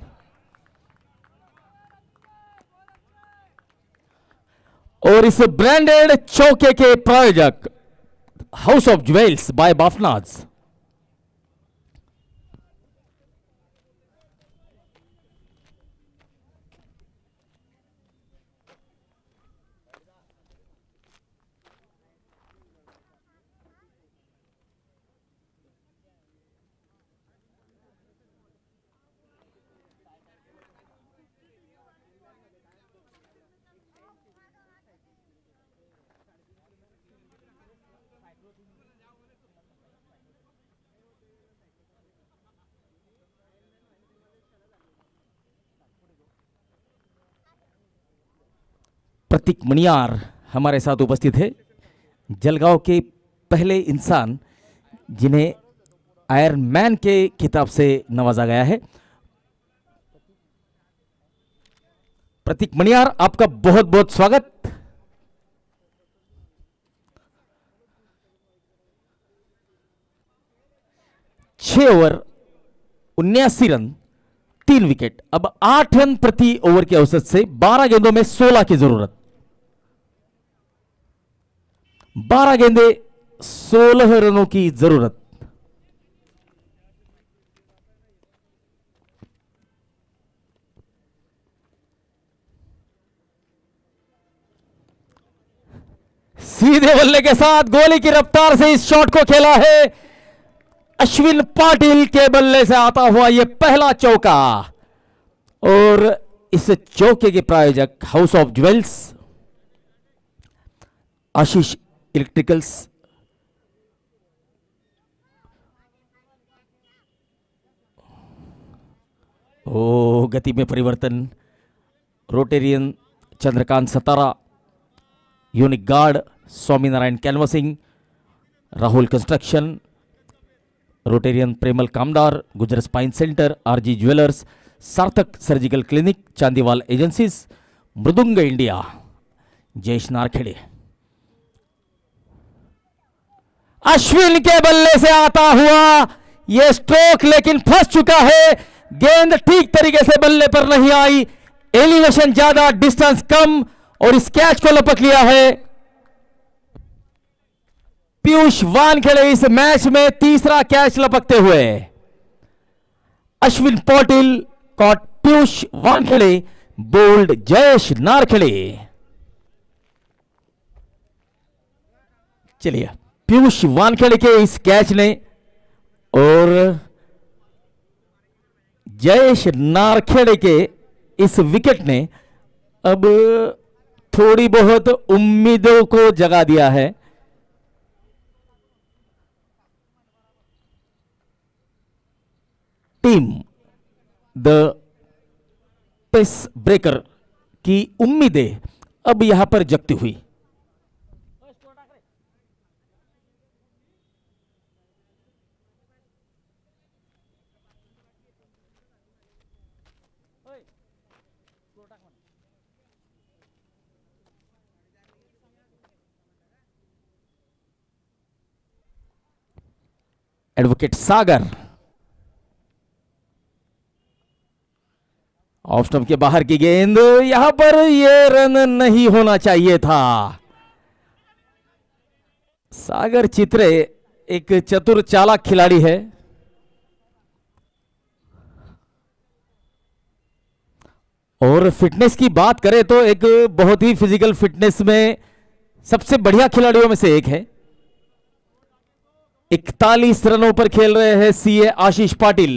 और इस ब्रांडेड चौके के प्रायोजक हाउस ऑफ ज्वेल्स बाय बाफनाज। प्रतीक मणियार हमारे साथ उपस्थित है, जलगांव के पहले इंसान जिन्हें आयरन मैन के खिताब से नवाजा गया है। प्रतीक मणियार, आपका बहुत बहुत स्वागत। छह ओवर 79 रन, 3 विकेट। अब 8 रन प्रति ओवर के औसत से 12 गेंदों में 16 की जरूरत। 12 गेंदे 16 रनों की जरूरत। सीधे बल्ले के साथ गोली की रफ्तार से इस शॉट को खेला है अश्विन पाटिल के बल्ले से आता हुआ यह पहला चौका। और इस चौके के प्रायोजक house of Jewels, Ashish Electricals. ओ गति में परिवर्तन, Rotarian Chandrakant Satara, Unique Guard Swaminarayan Canvassing, Rahul Construction, Rotarian Premal Kamdar, Gujar Spine Centre, RG Jewellers, Sarthak Surgical Clinic, Chandiwal Agencies, Mridang India, Jayesh Narkhede. Ashwin के बल्ले से आता हुआ यह स्ट्रोक लेकिन फंस चुका है। गेंद ठीक तरीके से बल्ले पर नहीं आई, एलिवेशन ज्यादा, डिस्टेंस कम, और इस कैच को लपक लिया है पीयूष वानखेड़े। इस मैच में तीसरा कैच लपकते हुए अश्विन पाटिल कॉट पीयूष वानखेड़े, बोल्ड जयेश नारखेड़े। चलिए, पीयूष वानखेड़े के इस कैच ने और जयेश नारखेड़े के इस विकेट ने अब थोड़ी बहुत उम्मीदों को जगा दिया है। टीम द पेस ब्रेकर की उम्मीदें अब यहां पर जगती हुई। एडवोकेट सागर ऑफ स्टंप के बाहर की गेंद, यहां पर यह रन नहीं होना चाहिए था। सागर चित्रे एक चतुर चालाक खिलाड़ी है। और फिटनेस की बात करें तो एक बहुत ही फिजिकल फिटनेस में सबसे बढ़िया खिलाड़ियों में से एक है। 41 रनों पर खेल रहे हैं सीए आशीष पाटिल।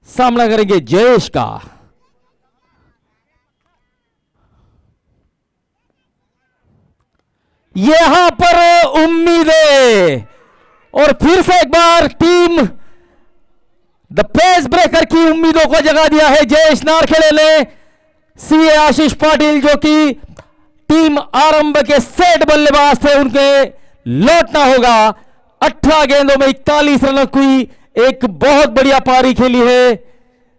सामना करेंगे जयेश का। यहां पर उम्मीदें और फिर से एक बार टीम द पेस ब्रेकर की उम्मीदों को जगा दिया है जयेश नारखेड़े ने। सीए आशीष पाटिल जो कि टीम आरंभ के सेट बल्लेबाज थे, उनके लौटना होगा। 18 गेंदों में 41 रनों की एक बहुत बढ़िया पारी खेली है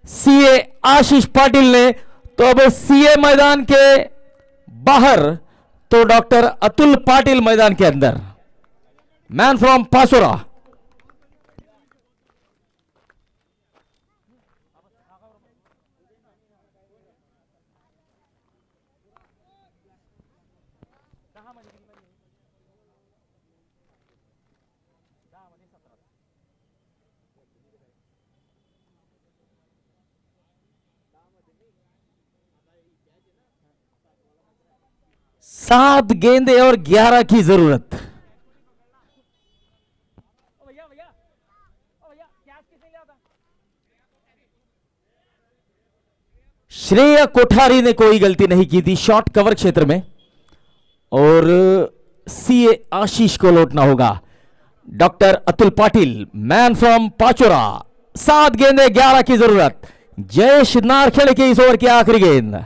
सीए आशीष पाटिल ने। तो अब सीए मैदान के बाहर तो डॉक्टर अतुल पाटिल मैदान के अंदर, मैन फ्रॉम पासोरा। सात गेंदे और 11 की जरूरत। श्रेया कोठारी ने कोई गलती नहीं की थी शॉर्ट कवर क्षेत्र में, और सीए आशीष को लौटना होगा। Doctor Atul Patil, man from Pachora. 7 गेंदे 11 की जरूरत। जयेश नारखेड़े के इस ओवर की आखिरी गेंद,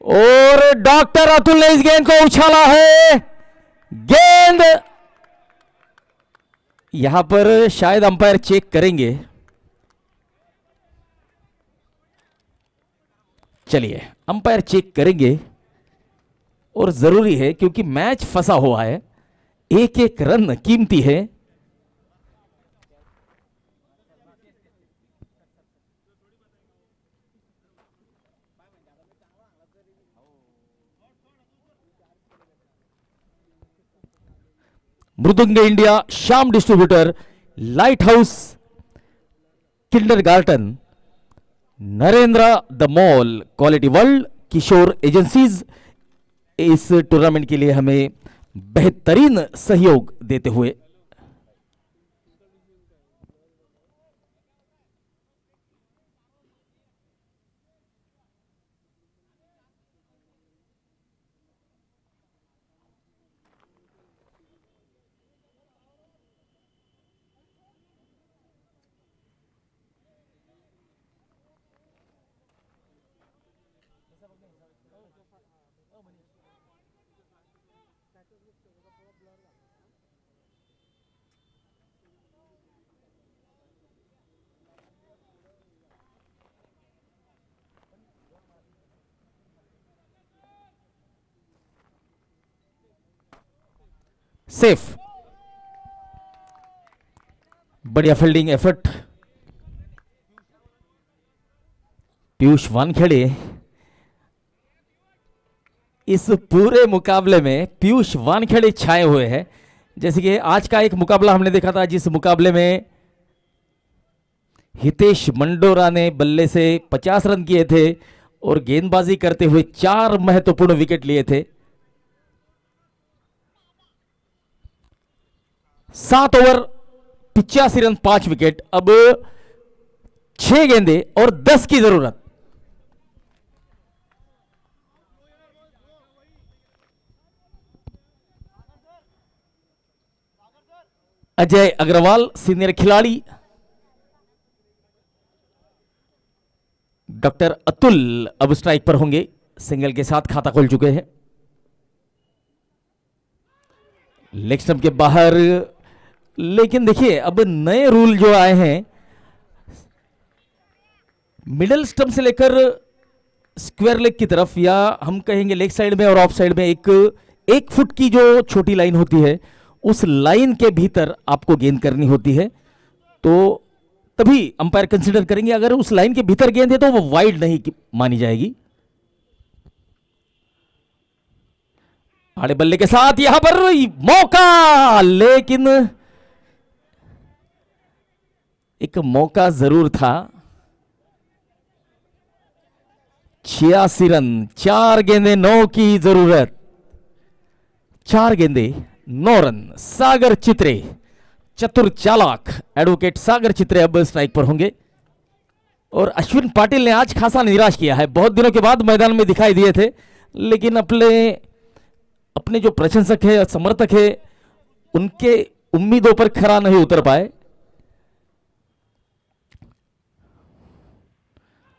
और डॉक्टर अतुल ने इस गेंद को उछाला है। गेंद यहां पर शायद अंपायर चेक करेंगे। चलिए, अंपायर चेक करेंगे और जरूरी है क्योंकि मैच फंसा हुआ है, एक एक रन कीमती है। Mridang India Shyam Distributor, Lighthouse Kindergarten, Narendra the Mall, Quality World, Kishore Agencies इस टूर्नामेंट के लिए हमें बेहतरीन सहयोग देते हुए। सेफ, बढ़िया फील्डिंग एफर्ट पीयूष वानखेड़े। इस पूरे मुकाबले में पीयूष वानखेड़े छाए हुए हैं। जैसे कि आज का एक मुकाबला हमने देखा था, जिस मुकाबले में हितेश मंडोरा ने बल्ले से 50 रन किए थे और गेंदबाजी करते हुए 4 महत्वपूर्ण विकेट लिए थे। 7 ओवर 85 रन 5 विकेट। अब 6 गेंदे और 10 की जरूरत। अजय अग्रवाल सीनियर खिलाड़ी, डॉक्टर अतुल अब स्ट्राइक पर होंगे, सिंगल के साथ खाता खोल चुके हैं। लेग स्टंप के बाहर, लेकिन देखिए अब नए रूल जो आए हैं, मिडल स्टंप से लेकर स्क्वायर लेग की तरफ, या हम कहेंगे लेग साइड में और ऑफ साइड में, एक फुट की जो छोटी लाइन होती है, उस लाइन के भीतर आपको गेंद करनी होती है। तो तभी अंपायर कंसीडर करेंगे। अगर उस लाइन के भीतर गेंद है तो वो वाइड नहीं मानी जाएगी। आड़े बल्ले के साथ यहां पर मौका, लेकिन एक मौका जरूर था। 86 रन, 4 गेंदे 9 की जरूरत, 4 गेंदे 9 रन। सागर चित्रे, चतुर चालाक एडवोकेट सागर चित्रे अब स्ट्राइक पर होंगे। और अश्विन पाटिल ने आज खासा निराश किया है, बहुत दिनों के बाद मैदान में दिखाई दिए थे, लेकिन अपने जो प्रशंसक है समर्थक है उनके उम्मीदों पर खरा नहीं उतर पाए।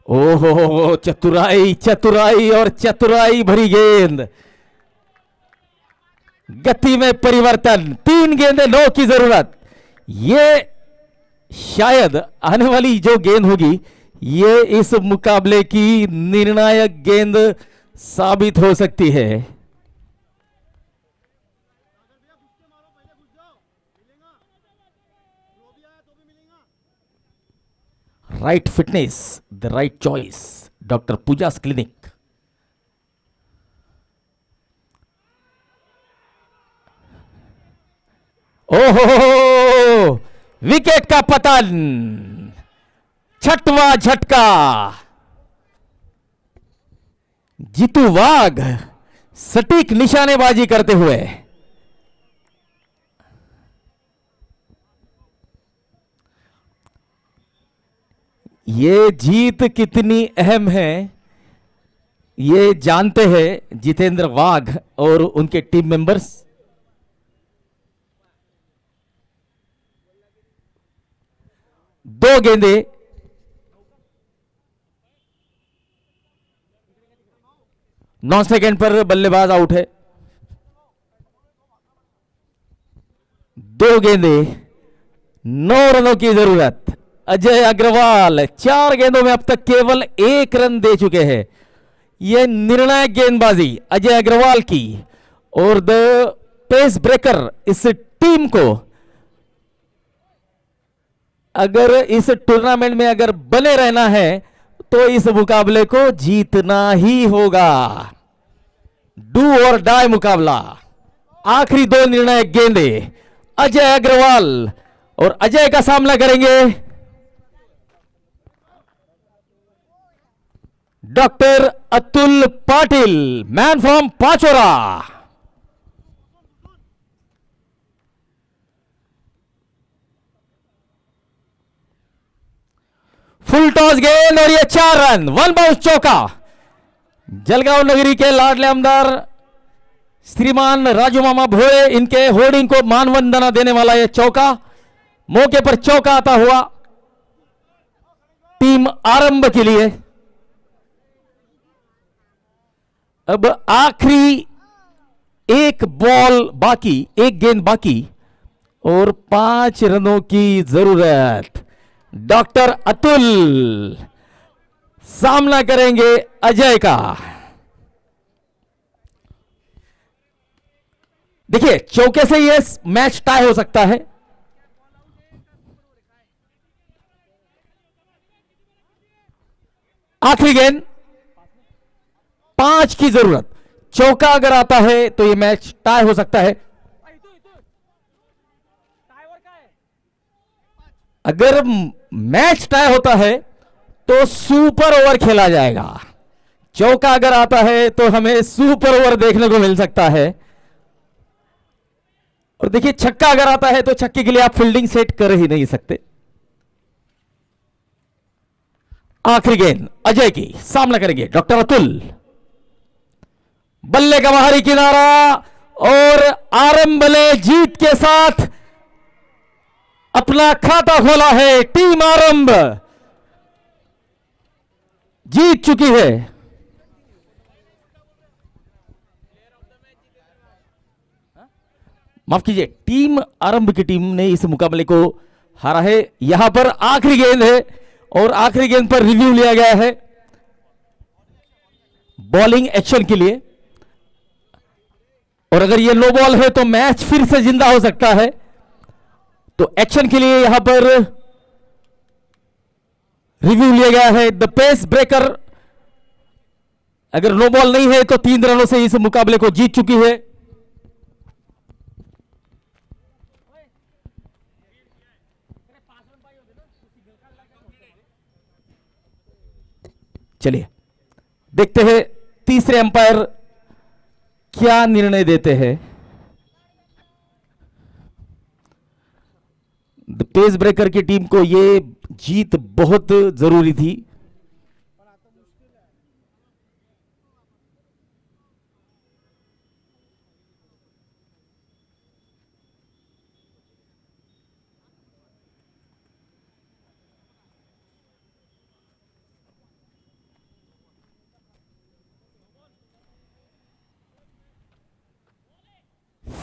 ओहो, चतुराई चतुराई और चतुराई भरी गेंद, गति में परिवर्तन, 3 गेंदे 9 की जरूरत। ये शायद आने वाली जो गेंद होगी ये इस मुकाबले की निर्णायक गेंद साबित हो सकती है। Right fitness, the right choice, doctor Pooja's clinic. ओहो, विकेट का पतन, 6वां झटका। जीतू वाघ सटीक निशानेबाजी करते हुए ये जीत कितनी अहम है ये जानते हैं जितेंद्र वाघ और उनके टीम मेंबर्स। दो गेंदे 9 सेकंड पर बल्लेबाज आउट है। 2 गेंदे 9 रनों की जरूरत। अजय अग्रवाल 4 गेंदों में अब तक केवल 1 रन दे चुके हैं। यह निर्णायक गेंदबाजी अजय अग्रवाल की और द पेस ब्रेकर इस टीम को अगर इस टूर्नामेंट में अगर बने रहना है तो इस मुकाबले को जीतना ही होगा। डू और डाई मुकाबला। आखिरी 2 निर्णायक गेंदे अजय अग्रवाल और अजय का सामना करेंगे doctor Atul Patil, man from Pachora. Full toss गेंद और ये 4 रन, 1 बाउंस चौका। जलगांव नगरी के लाडले आमदार श्रीमान राजू मामा भोए इनके होर्डिंग को मानवंदना देने वाला यह चौका, मौके पर चौका आता हुआ टीम आरंभ के लिए। अब आखिरी 1 बॉल बाकी, 1 गेंद बाकी और 5 रनों की जरूरत। डॉक्टर अतुल सामना करेंगे अजय का। देखिए चौके से यह मैच टाई हो सकता है। आखिरी गेंद 5 की जरूरत। चौका अगर आता है तो यह मैच टाई हो सकता है। अगर मैच टाई होता है तो सुपर ओवर खेला जाएगा। चौका अगर आता है तो हमें सुपर ओवर देखने को मिल सकता है। और देखिए छक्का अगर आता है तो छक्के के लिए आप फील्डिंग सेट कर ही नहीं सकते। आखिरी गेंद अजय की, सामना करेंगे डॉक्टर अतुल। बल्ले का बाहरी किनारा और आरंभ ने जीत के साथ अपना खाता खोला है। टीम आरंभ जीत चुकी है। माफ कीजिए, टीम आरंभ की टीम ने इस मुकाबले को हारा है। यहां पर आखिरी गेंद है और आखिरी गेंद पर रिव्यू लिया गया है बॉलिंग एक्शन के लिए। और अगर यह नो बॉल है तो मैच फिर से जिंदा हो सकता है। तो एक्शन के लिए यहां पर रिव्यू लिया गया है। द पेस ब्रेकर अगर नो बॉल नहीं है तो 3 रनों से इस मुकाबले को जीत चुकी है। चलिए देखते हैं तीसरे अंपायर क्या निर्णय देते हैं। द पेस ब्रेकर की टीम को ये जीत बहुत जरूरी थी।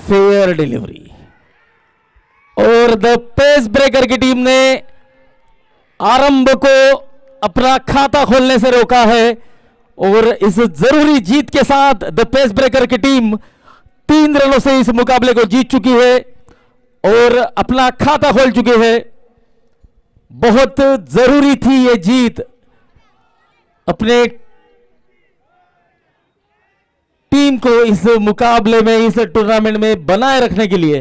फेयर डिलीवरी और द पेस ब्रेकर की टीम ने आरंभ को अपना खाता खोलने से रोका है और इस जरूरी जीत के साथ द पेस ब्रेकर की टीम 3 रनों से इस मुकाबले को जीत चुकी है और अपना खाता खोल चुकी है। बहुत जरूरी थी ये जीत अपने टीम को इस मुकाबले में, इस टूर्नामेंट में बनाए रखने के लिए।